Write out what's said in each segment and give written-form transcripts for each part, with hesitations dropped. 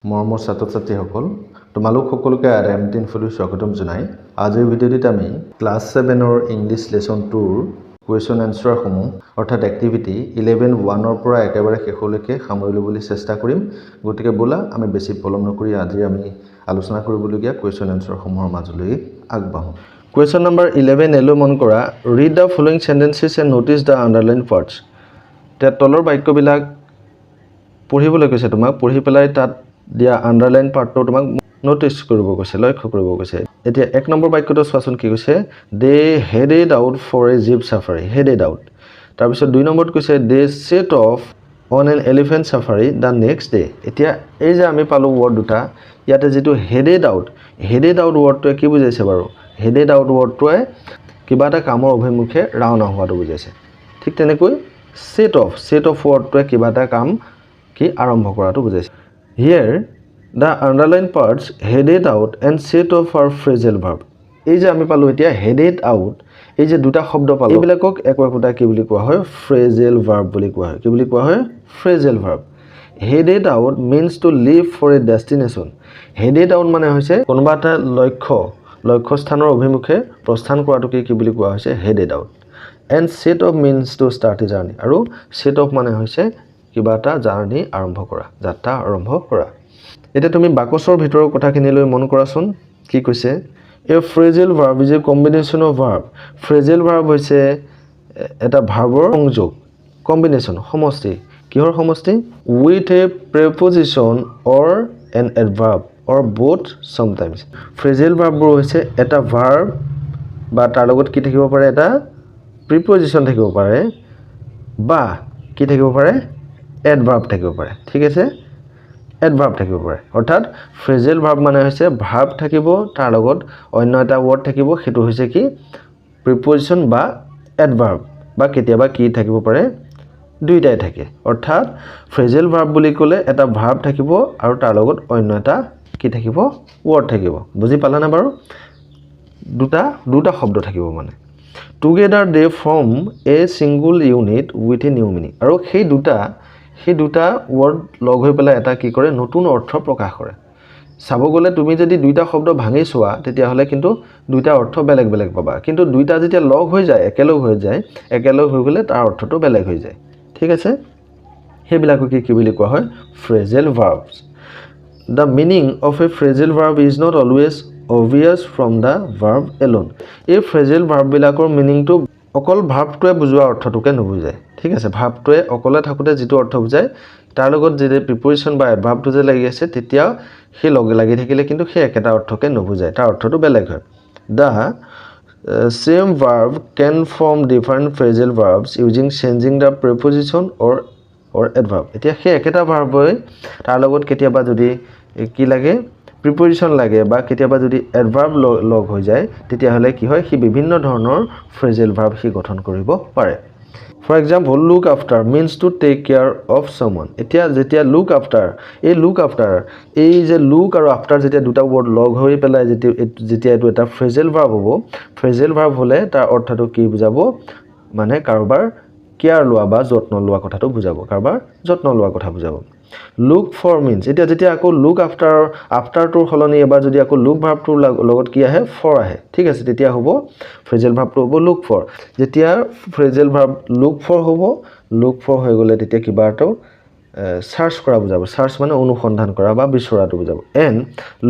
মৰমৰ ছাত্ৰ-ছাত্ৰীসকল তোমালোক সকলোকে আৰএম10 ফুলি স্বাগতম জনাই আজিৰ ভিডিঅ'টিত আমি ক্লাছ 7ৰ ইংলিছ লেসন 2ৰ কুৱেশ্যন আনসাৰ সমূহ অৰ্থাৎ এক্টিভিটি 11:1 ৰ পৰা একেবাৰে শেষলৈকে সামৰি ল'বলৈ চেষ্টা কৰিম গতিকে বলা আমি বেছি পলম নকৰি আজি আমি আলোচনা কৰিবলগীয়া কুৱেশ্যন আনসাৰ সমূহৰ মাজলৈ আগবাঢ়ো কুৱেশ্যন নম্বৰ 11 এলো মন কৰা read the following sentences and notice the underlined parts তে তলৰ বাক্যবিলাক পঢ়িবলৈ কৈছে তোমাক পঢ়ি পেলাই তাত দিয়া আন্ডাৰলাইন পাৰ্টটো তোমাক নোটিস কৰিব কৈছে লক্ষ্য কৰিব কৈছে এতিয়া এক নম্বৰ বাক্যটো চোৱাচোন কি কৈছে they headed out for a jeep safari headed out তাৰ পিছত দুই নম্বৰত কৈছে they set off on an elephant safari the next day এতিয়া এই যে আমি পালো ওয়াৰ্ড দুটা ইয়াতে যেটো হেডেড আউট ওয়াৰ্ডটোৱে কি বুজাইছে বাৰু হেডেড আউট ওয়াৰ্ডটোৱে কিবা এটা কামৰ অভিমুখে ৰাওনা হোৱাটো বুজাইছে ঠিক তেনেকৈ সেট অফ ওয়াৰ্ডটোৱে কিবা এটা কাম কি আৰম্ভ কৰাটো বুজাইছে Here, the underlined parts headed out and set off are phrasal verb. এই যে আমি পালো এতিয়া headed out এই যে দুটা শব্দ পালো এইবিলাকক একোটা কি বুলি কোৱা হয় phrasal verb বুলি কোৱা হয় কি বুলি কোৱা হয় phrasal verb. Headed out means to leave for a destination. Headed out মানে হৈছে কোনোবা এটা লক্ষ্য স্থানৰ অভিমুখে প্ৰস্থান কৰাটোকে কি বুলি কোৱা হৈছে headed out. And set off means to start a journey. আৰু set off মানে হৈছে কিবা এটা জাৰ্নি আৰম্ভ কৰা যাত্ৰা আৰম্ভ কৰা এতিয়া তুমি বাকচৰ ভিতৰৰ কথাখিনি লৈ মন কৰাচোন কি কৈছে a phrasal verb is a combination of verb phrasal verb হৈছে এটা ভাৰ্বৰ সংযোগ কম্বিনেশন সমষ্টি কিহৰ সমষ্টি with a preposition or an adverb or both sometimes phrasal ভাৰ্ববোৰ হৈছে এটা ভাৰ্ব বা তাৰ লগত কি থাকিব পাৰে এটা প্ৰিপজিশন থাকিব পাৰে বা কি থাকিব পাৰে এডভাৰ্ব থাকিব পাৰে ঠিক আছে এডভাৰ্ব থাকিব পাৰে অৰ্থাৎ ফ্ৰেজেল ভাৰ্ব মানে হৈছে ভাৰ্ব থাকিব তাৰ লগত অন্য এটা ওয়াৰ্ড থাকিব হেতু হৈছে কি প্ৰিপজিশন বা এডভাৰ্ব বা কেতিয়াবা কি থাকিব পাৰে দুইটাই থাকে অৰ্থাৎ ফ্ৰেজেল ভাৰ্ব বুলি ক'লে এটা ভাৰ্ব থাকিব আৰু তাৰ লগত অন্য এটা কি থাকিব ওয়াৰ্ড থাকিব বুজি পালা না বাৰু দুটা শব্দ থাকিব মানে together they form a single unit with a new meaning আৰু সেই দুটা ওয়াৰ্ড লগ হৈ পেলাই এটা কি কৰে নতুন অৰ্থ প্ৰকাশ কৰে চাব গলে তুমি যদি দুইটা শব্দ ভাঙি চোৱা তেতিয়া হলে কিন্তু দুইটা অৰ্থ বেলেগ পাবা কিন্তু দুইটা যেতিয়া লগ হৈ যায় একেলগ হৈ গলে তাৰ অৰ্থটো বেলেগ হৈ যায় ঠিক আছে হেবিলাকো কি বুলি কোৱা হয় phrasal verbs the meaning of a phrasal verb is not always obvious from the verb alone এই phrasal verb বিলাকৰ মিনিংটো অকল ভাবটোৱে বুজোৱা অৰ্থটোকে নুবুজায় ঠিক আছে ভাবটোৱে অকলে থাকুতে যেটো অৰ্থ বুজায় তাৰ লগত যে প্ৰিপজিশন বা এডভাৰ্বটো যে লাগি আছে তেতিয়া হে লগে লাগি থাকিলে কিন্তু হে একেটা অৰ্থকে নুবুজায় তাৰ অৰ্থটো বেলেগ হয় the same verb can form different phrasal verbs using changing the preposition or adverb এতিয়া হে একেটা ভাৰ্বই তাৰ লগত কেতিয়াবা যদি কি লাগে প্ৰিপজিশন লাগে বা কেতিয়াবা যদি এডভাৰ্ব লগ হৈ যায় তেতিয়া হলে কি হয় হি বিভিন্ন ধৰণৰ ফ্ৰেজেল ভাৰ্ব হি গঠন কৰিব পাৰে for example look after means to take care of someone এতিয়া যেতিয়া look after এই যে look আৰু after যেতিয়া দুটা ওয়াৰ্ড লগ হৈ পেলাই যেতিয়া এটো এটা ফ্ৰেজেল ভাৰ্ব হ'ব ফ্ৰেজেল ভাৰ্ব হলে তাৰ অৰ্থটো কি বুজাব মানে কাৰোবাৰ কেয়াৰ লোৱা বা যত্ন লোৱা কথাটো বুজাব কাৰোবাৰ যত্ন লোৱা কথা বুজাব look for means যেতিয়া আকৌ look after টোৰ হলনি এবাৰ যদি আকৌ look ভাৰ্বটোৰ লগত কি আহে for আহে ঠিক আছে তেতিয়া হ'ব ফ্ৰেজেল ভাৰ্বটো হ'ব look for যেতিয়া ফ্ৰেজেল ভাৰ্ব look for হৈ গলে তেতিয়া কিবা এটা সাৰ্চ কৰা বুজাব সাৰ্চ মানে অনুসন্ধান কৰা বা বিচৰাটো বুজাব and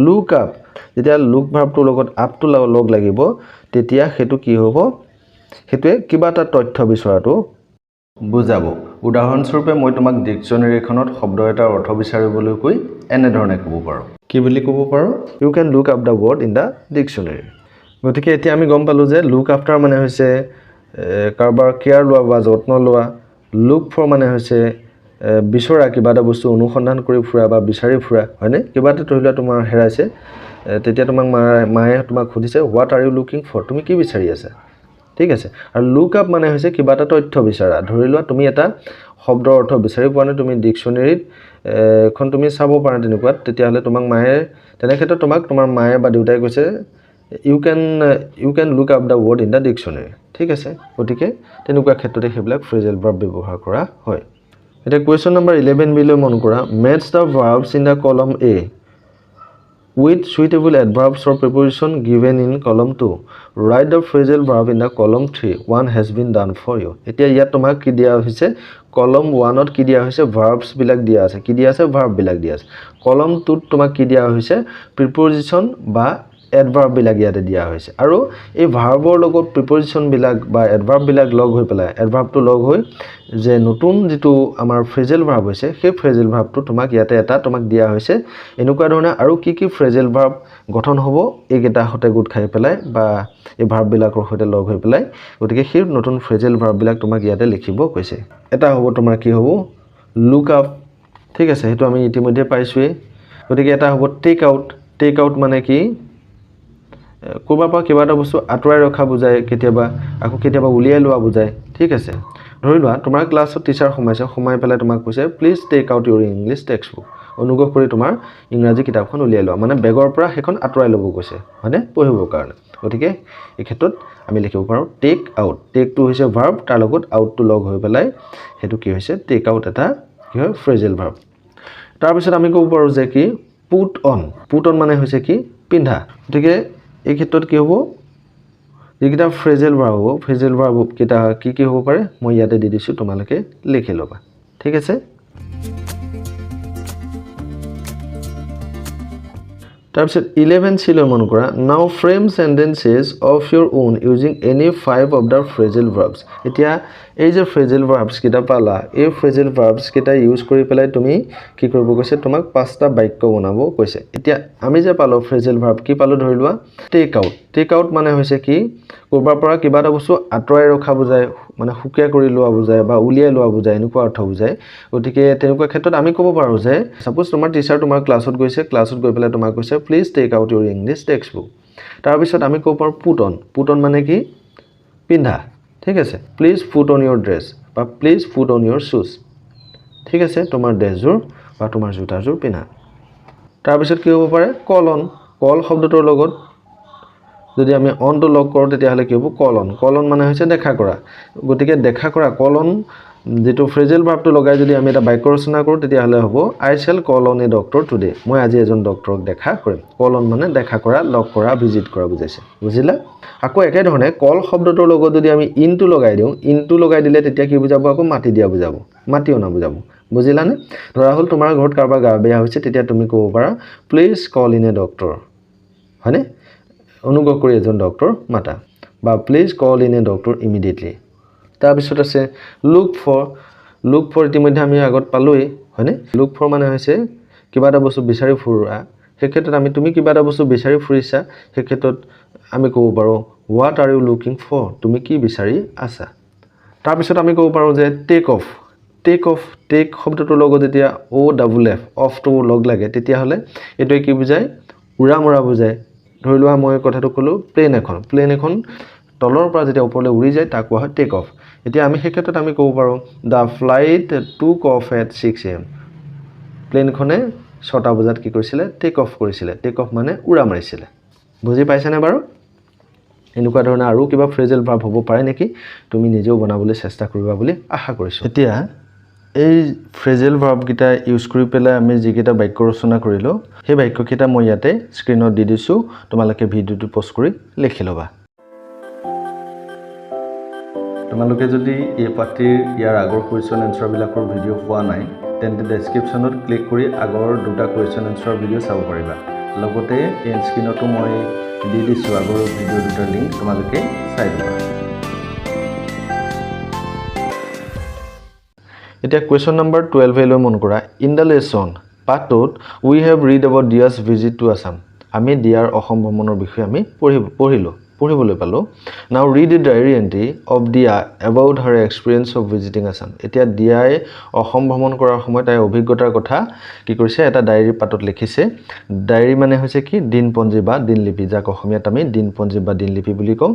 look up যেতিয়া look ভাৰ্বটোৰ লগত up টো লগ লাগিব তেতিয়া হেতু কি হ'ব হেতুৱে কিবা এটা তথ্য বিচৰাটো বুজাব উদাহৰণস্বৰূপে মই তোমাক ডিকচনাৰী এখনত শব্দ এটাৰ অৰ্থ বিচাৰিবলৈ কৈ এনে ধৰণে ক'ব পাৰো কি বুলি ক'ব পাৰো you can look up the word in the dictionary গতিকে এতিয়া আমি গম পালো যে look after মানে হৈছে কাৰোবাৰ কেয়াৰ লোৱা বা যত্ন লোৱা look for মানে হৈছে বিচৰা কিবা এটা বস্তু অনুসন্ধান কৰি ফুৰা বা বিচাৰি ফুৰা হয়নে কিবা এটা ধৰিলা তোমাৰ হেৰাইছে তেতিয়া তোমাক মায়ে তোমাক সুধিছে what are you looking for তুমি কি বিচাৰি আছা ঠিক আছে আৰু লুক আপ মানে হৈছে কিবা এটা তথ্য বিচাৰা ধৰি লোৱা তুমি এটা শব্দৰ অৰ্থ বিচাৰি পোৱা নাই তুমি ডিকচনাৰীত এখন তুমি চাব পাৰা তেনেকুৱা তেতিয়া হলে তোমাক মায়ে তেনে ক্ষেত্ৰত তোমাৰ মায়ে বা দেউতাই কৈছে you can look up the word in the dictionary ঠিক আছে গতিকে তেনেকুৱা ক্ষেত্ৰতে হেবিলাক ফ্ৰেজেল ভাৰ্ব ব্যৱহাৰ কৰা হয় এটা question number 11 বিলৈ মন কৰা match the verbs in the column A with suitable adverbs or preposition given in column 2 write the phrasal verb in the column 3 one has been done for you এতিয়া ইয়াত তোমাক কি দিয়া হৈছে column 1 ত কি দিয়া হৈছে verbs বিলাক দিয়া আছে কি দিয়া আছে verb বিলাক দিয়া আছে column 2 ত তোমাক কি দিয়া হৈছে preposition বা adverb বিলাক ইয়াতে দিয়া হৈছে আৰু এই ভাৰ্বৰ লগত প্ৰিপজিশন বিলাক বা adverb বিলাক লগ হৈ পেলাই adverb টো লগ হৈ যে নতুন যেটো আমাৰ phrasal verb হৈছে সেই phrasal verb টো তোমাক ইয়াতে এটা তোমাক দিয়া হৈছে এনেকুৱা ধৰণে আৰু কি phrasal verb গঠন হ'ব এইকেইটা হতে গুট খাই পেলাই বা এই verb বিলাকৰ সৈতে লগ হৈ পেলাই গতিকে সেই নতুন phrasal verb বিলাক তোমাক ইয়াতে লিখিব কৈছে এটা হ'ব তোমাৰ কি হ'ব look up ঠিক আছে হেতু আমি ইতিমধ্যে পাইছোৱে গতিকে এটা হ'ব take out মানে কি কোবা পা কিবা এটা বস্তু আতৰাই ৰখা বুজায় কেতিয়াবা আকৌ কেতিয়াবা উলিয়াই লোৱা বুজায় ঠিক আছে ধৰি লোৱা তোমাৰ ক্লাছত টিচাৰ সোমাই পেলাই তোমাক কৈছে please take out your English textbook অনুগ্ৰহ কৰি তোমাৰ ইংৰাজী কিতাপখন উলিয়াই লোৱা মানে বেগৰ পৰা হেখন আতৰাই ল'ব কৈছে মানে পঢ়িবৰ কাৰণে গতিকে এই ক্ষেত্ৰত আমি লিখিব পাৰো টেক আউট টেক টু হৈছে ভাৰ্ব তাৰ লগত আউট টু লগ হৈ পেলাই হেতু কি হৈছে টেক আউট এটা কি হয় ফ্ৰেজেল ভাৰ্ব তাৰ পিছত আমি ক'ব পাৰো যে কি পুট অন মানে হৈছে কি পিন্ধা গতিকে এই ক্ষেত্ৰত কি হ'ব যেকিটা ফ্ৰেজেল ভাৰ্ব কিটা কি হ'ব পাৰে মই ইয়াতে দি দিছো তোমালোকে লিখি লবা ঠিক আছে তাৰ পিছত 11 সিলৈ মন কৰা now frame sentences of your own using any 5 of the phrasal verbs এতিয়া এই যে phrasal verbs কিটা পালা এই phrasal verbs কিটা ইউজ কৰি পেলাই তুমি কি কৰিব কৈছে তোমাক পাঁচটা বাক্য বনাব কৈছে এতিয়া আমি যে পালো phrasal verb কি পালো ধৰি লোৱা take out মানে হৈছে কি কৰবাৰ পৰা কিবা এটা বস্তু আতৰাই ৰখা বুজায় মানে হুকিয়া কৰি লোৱা বুজায় বা উলিয়াই লোৱা বুজায় এনেকুৱা অৰ্থ বুজায় গতিকে তেনেকুৱা ক্ষেত্ৰত আমি ক'ব পাৰো যে সাপোজ তোমাৰ টিচাৰ তোমাৰ ক্লাছত গৈছে ক্লাছত গৈ পেলাই তোমাক কৈছে please take out your English textbook তাৰ পিছত আমি ক'ব পাৰো পুট অন মানে কি পিন্ধা ঠিক আছে please put on your dress বা please put on your shoes ঠিক আছে তোমাৰ ড্ৰেছযোৰ বা তোমাৰ জোতাযোৰ পিন্ধা তাৰ পিছত কি হ'ব পাৰে কল শব্দটোৰ লগত যদি আমি অন টু লগ কৰো তেতিয়া হলে কি হ'ব কলন মানে হৈছে দেখা কৰা গতিকে দেখা কৰা কলন যেটো ফ্ৰেজেল ভাৰ্বটো লগাই যদি আমি এটা বাক্য ৰচনা কৰো তেতিয়া হলে হ'ব I shall call on a doctor today মই আজি এজন ডক্টৰক দেখা কৰিম কলন মানে দেখা কৰা লগ কৰা ভিজিট কৰা বুজাইছে বুজিলা আকৌ একে ধৰণে কল শব্দটোৰ লগত যদি আমি ইনটু লগাই দিলে তেতিয়া কি বুজাব আকৌ মাটি দিয়া বুজাব মাটি অনা বুজাব বুজিলানে ধৰা হল তোমাৰ ঘৰত কাৰোবাৰ গা বেয়া হৈছে তেতিয়া তুমি ক'ব পাৰা please call in a doctor হয়নে অনুগ্ৰহ কৰি এজন ডক্টৰ মাতা বা please call in a doctor immediately তাৰ পিছত আছে লুক ফৰ ইতিমধ্যে আমি আগত পালোই হয়নে লুক ফৰ মানে হৈছে কিবা এটা বস্তু বিচাৰি ফুৰা সেই ক্ষেত্ৰত তুমি কিবা এটা বস্তু বিচাৰি ফুৰিছা সেই ক্ষেত্ৰত আমি ক'ব পাৰো what are you looking for তুমি কি বিচাৰি আছা তাৰ পিছত আমি ক'ব পাৰো যে টেক শব্দটোৰ লগত যেতিয়া অফ টো লগ লাগে তেতিয়া হলে এটোই কি বুজায় উৰা মৰা বুজায় ধৰি লোৱা মই কথাটো কলো প্লেন এখন তলৰ পৰা যেতিয়া ওপৰলৈ উৰি যায় তাক কোৱা হয় টেক অফ এতিয়া আমি সেই ক্ষেত্ৰত আমি ক'ব পাৰো the flight took off at 6 am প্লেনখনে 6টা বজাত কি কৰিছিলে টেক অফ মানে উৰা মাৰিছিলে বুজি পাইছানে বাৰু এনেকুৱা ধৰণৰ আৰু কিবা ফ্ৰেজেল ভাৰ্ব হ'ব পাৰে নেকি তুমি নিজেও বনাবলৈ চেষ্টা কৰিবা বুলি আশা কৰিছো এতিয়া এই ফ্ৰেজেল ভাৰ্ব কিটা ইউজ কৰি পেলাই আমি যিকেইটা বাক্য ৰচনা কৰিলো সেই বাক্যকেইটা মই ইয়াতে স্ক্ৰিনত দি দিছো তোমালোকে ভিডিওটো পজ কৰি লিখি লবা তোমালোকে যদি এই পাঠটিৰ ইয়াৰ আগৰ কোৱেশ্চন এনসাৰ বিলাকৰ ভিডিও পোৱা নাই তেন্তে ডেসক্ৰিপচনত ক্লিক কৰি আগৰ দুটা কোৱেশ্চন এনসাৰ ভিডিও চাব পাৰিবা লগতে এই স্ক্ৰিনতো মই দি দিছো আগৰ ভিডিও দুটাৰ লিংক তোমালোকে চাই লবা এতিয়া কোৱেশ্চন নম্বৰ 12 লৈ মন কৰা ইন দা লেসন পাঠটোত we have read about Diya's visit to Assam আমি ডিয়াৰ অসম ভ্ৰমণৰ বিষয়ে আমি পঢ়িবলৈ পালো now read a diary entry of Diya about her experience of visiting Assam এতিয়া ডিয়াই অসম ভ্ৰমণ কৰাৰ সময়ত তাই অভিজ্ঞতাৰ কথা কি কৰিছে এটা ডায়েৰী পাতত লিখিছে ডায়েৰী মানে হৈছে কি দিনপঞ্জী বা দিনলিপি যাক অসমীয়াত আমি দিনপঞ্জী বা দিনলিপি বুলি কওঁ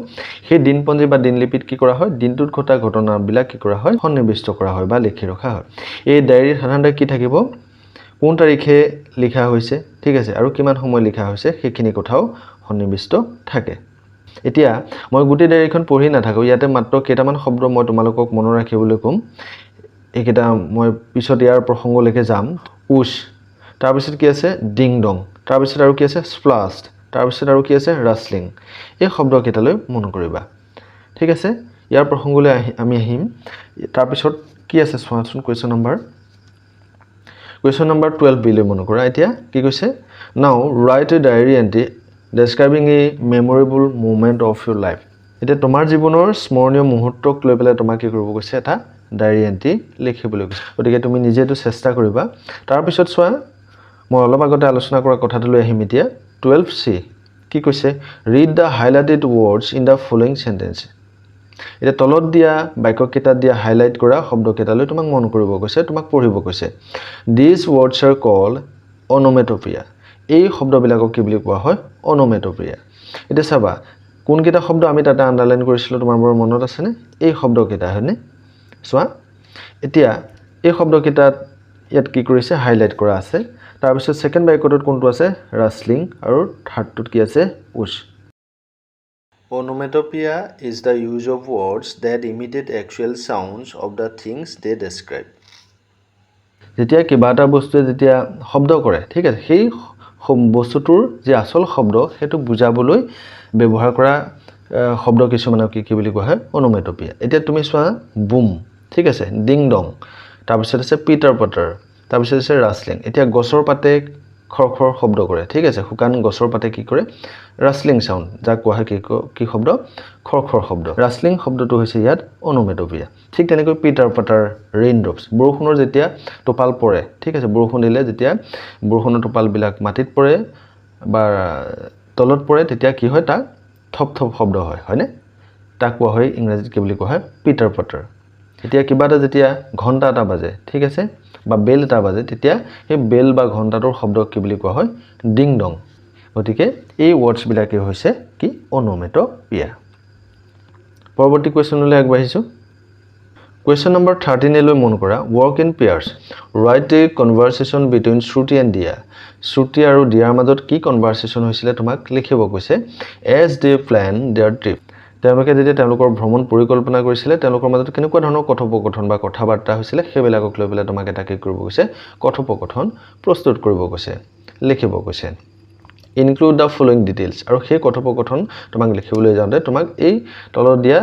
সেই দিনপঞ্জী বা দিনলিপিত কি কৰা হয় দিনটোত ঘটা ঘটনাবিলাক কি কৰা হয় সন্নিবিষ্ট কৰা হয় বা লিখি ৰখা হয় এই ডায়েৰীত সাধাৰণতে কি থাকিব কোন তাৰিখে লিখা হৈছে ঠিক আছে আৰু কিমান সময় লিখা হৈছে সেইখিনি কথাও সন্নিবিষ্ট থাকে এতিয়া মই গোটেই ডায়েৰীখন পঢ়ি নাথাকো ইয়াতে মাত্ৰ কেইটামান শব্দ মই তোমালোকক মনত ৰাখিবলৈ কম এইকেইটা মই পিছত ইয়াৰ প্ৰসংগলৈকে যাম উছ তাৰপিছত কি আছে ডিং ডং তাৰপিছত আৰু কি আছে স্প্লাষ্ট তাৰপিছত আৰু কি আছে ৰাছলিং এই শব্দকেইটালৈ মন কৰিবা ঠিক আছে ইয়াৰ প্ৰসংগলৈ আমি আহিম তাৰপিছত কি আছে চোৱাচোন কোৱেশ্চন নম্বৰ 12 বিলৈ মন কৰা এতিয়া কি কৈছে now write a diary entry describing a memorable moment of your life এতিয়া তোমাৰ জীৱনৰ স্মৰণীয় মুহূৰ্তক লৈ পেলাই তোমাক কি কৰিব কৈছে এটা ডায়েৰী এন্ট্ৰি লিখিবলৈ কৈছে গতিকে তুমি নিজেটো চেষ্টা কৰিবা তাৰপিছত চোৱা মই অলপ আগতে আলোচনা কৰা কথাটো লৈ আহিম এতিয়া 12C কি কৈছে read the highlighted words in the following sentence এটা তলত দিয়া বাক্যকেইটা দিয়া হাইলাইট কৰা শব্দকেইটালৈ তোমাক মন কৰিব কৈছে তোমাক পঢ়িব কৈছে these words are called onomatopoeia এই শব্দবিলাকক কি বুলি কোৱা হয় onomatopoeia এটা চাবা কোনকেইটা শব্দ আমি তাতে আন্ডাৰলাইন কৰিছিলো তোমাৰ মনত আছে নে এই শব্দকেইটা হয়নে চোৱা এতিয়া এই শব্দকেইটা ইয়াত কি কৰিছে হাইলাইট কৰা আছে তাৰপিছত সেকেন্ড বাক্যটোত কোনটো আছে ৰাছলিং আৰু থাৰ্ডটোত কি আছে উছ Onomatopoeia is the use of words that imitate actual sounds of the things they describe. যেতিয়া কিবা এটা বস্তুৱে যেতিয়া শব্দ কৰে ঠিক আছে সেই বস্তুটোৰ যে আসল শব্দ হেতু বুজাবলৈ ব্যৱহাৰ কৰা শব্দ কিছুমানক কি বুলি কোৱা হয় onomatopoeia এতিয়া তুমি চোৱা বুম ঠিক আছে ডিং ডং তাৰপিছত আছে পিটাৰ পটাৰ তাৰপিছত আছে ৰাছলিং এতিয়া গছৰ পাতে খৰখৰ শব্দ কৰে ঠিক আছে শুকান গছৰ পাতে কি কৰে ৰাছলিং সাউন্ড যাক কোৱা হয় কি শব্দ খৰখৰ শব্দ ৰাছলিং শব্দটো হৈছে ইয়াত onomatopoeia ঠিক তেনেকৈ পিটাৰ পটাৰ ৰেইন ড্ৰপছ বৰষুণৰ যেতিয়া টোপাল পৰে ঠিক আছে বৰষুণ দিলে যেতিয়া বৰষুণৰ টোপাল বিলাক মাটিত পৰে বা তলত পৰে তেতিয়া কি হয় তা থপ থপ শব্দ হয় হয়নে তাক কোৱা হয় ইংৰাজীত কি বুলি কোৱা হয় পিটাৰ পটাৰ এতিয়া কিবা এটা যেতিয়া ঘণ্টা এটা বাজে ঠিক আছে বা বেল এটা বাজে তেতিয়া এই বেল বা ঘণ্টাটোৰ শব্দ কি বুলি কোৱা হয় ডিং ডং গতিকে এই ওয়াৰ্ডছ বিলাকে হৈছে কি onomatopoeia পৰৱৰ্তী কোৱেশ্চনলৈ আগবাঢ়িছো কোৱেশ্চন নম্বৰ 13 লৈ মন কৰা work in pairs write a conversation between Shruti and Dia Shruti আৰু Diaৰ মাজত কি কনভাৰসেচন হৈছিল তোমাক লিখিব কৈছে as they plan their trip তেওঁলোকে যেতিয়া তেওঁলোকৰ ভ্ৰমণ পৰিকল্পনা কৰিছিল তেওঁলোকৰ মাজত কেনেকুৱা ধৰণৰ কথোপকথন বা কথাবাৰ্তা হৈছিল সেইবিলাকক লৈ পেলাই তোমাক এটা কি কৰিব কৈছে কথোপকথন প্ৰস্তুত কৰিব কৈছে লিখিব কৈছে include the following details আৰু সেই কথোপকথন তোমাক লিখিবলৈ যাওঁতে তোমাক এই তলত দিয়া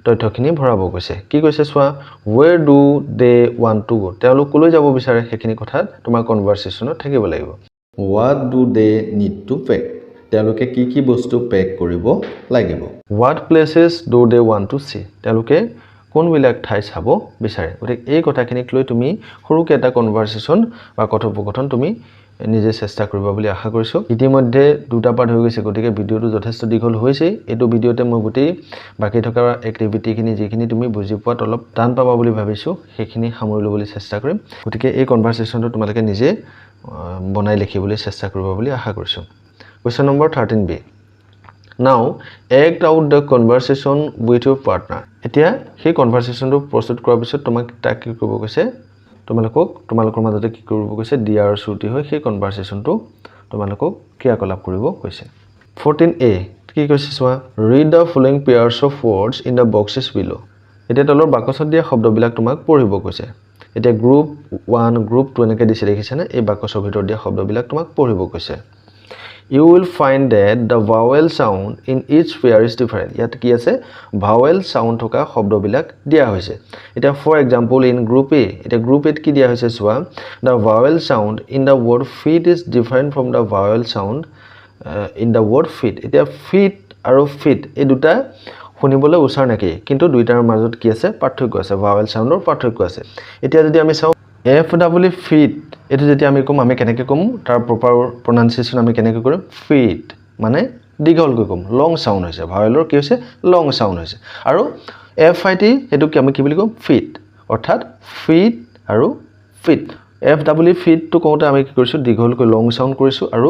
তথ্যখিনি ভৰাব কৈছে কি কৈছে চোৱা where do they want to go তেওঁলোক কলৈ যাব বিচাৰে সেইখিনি কথা তোমাৰ কনভাৰসেচনত থাকিব লাগিব what do they need to pack তেওঁলোকে কি বস্তু পেক কৰিব লাগিব what places do they want to see তেওঁলোকে কোনবিলাক ঠাই চাব বিচাৰে গতিকে এই কথাখিনিক লৈ তুমি সৰুকে এটা কনভাৰসেচন বা কথোপকথন তুমি নিজে চেষ্টা কৰিবা বুলি আশা কৰিছো ইতিমধ্যে দুটা পাৰ্ট হৈ গৈছে গতিকে ভিডিওটো যথেষ্ট দীঘল হৈছে এটো ভিডিওতে মই গুটি বাকি থকা এক্টিভিটিখিনি যিখিনি তুমি বুজি পোৱাত অলপ টান পাবা বুলি ভাবিছো সেইখিনি সামৰি লবলৈ চেষ্টা কৰিম গতিকে এই কনভাৰসেচনটো তোমালোকে নিজে বনাই লিখিবলৈ চেষ্টা কৰিবা বুলি আশা কৰিছো Question number 13B. Now, act out the conversation with your partner. এতিয়া সেই কনভাৰসেচনটো প্ৰস্তুত কৰাৰ পিছত তোমাক তাক কি কৰিব কৈছে তোমালোকৰ মাজতে কি কৰিব কৈছে দিয়া আৰু শ্ৰুতি হৈ সেই কনভাৰসেচনটো তোমালোকক ক্ৰিয়াকলাপ কৰিব কৈছে 14A কি কৈছে চোৱা read the following pairs of words in the boxes below. এতিয়া তলৰ বাকচত দিয়া শব্দবিলাক তোমাক পঢ়িব কৈছে এতিয়া গ্ৰুপ 1 গ্ৰুপ 2 এনেকৈ দিছে দেখিছানে এই বাকচৰ ভিতৰত দিয়া শব্দবিলাক তোমাক পঢ়িব কৈছে You will find that the vowel sound in each pair is different. ইয়াত কি আছে vowel sound থকা শব্দবিলাক দিয়া হৈছে এটা for example in group A এটা group A কি দিয়া হৈছে চোৱা the vowel sound in the word feet is different from the vowel sound in the word feet এটা feet আৰু feet এই দুটা শুনিবলৈ উচ্চাৰণ একে কিন্তু দুইটাৰ মাজত কি আছে পাৰ্থক্য আছে vowel soundৰ পাৰ্থক্য আছে এতিয়া যদি আমি চাও FW feet এটো যেতিয়া আমি কম আমি কেনেকৈ কম তাৰ প্ৰপাৰ প্ৰনাউন্সিয়েচন আমি কেনেকৈ কৰিম feet মানে দীঘলকৈ কম লং সাউন্ড হৈছে ভাৱেলৰ কি হৈছে লং সাউন্ড হৈছে আৰু FIT এটো কি আমি কি বুলি কম feet অৰ্থাৎ feet আৰু feet FW feet টো কওঁতে আমি কি কৰিছো দীঘলকৈ লং সাউন্ড কৰিছো আৰু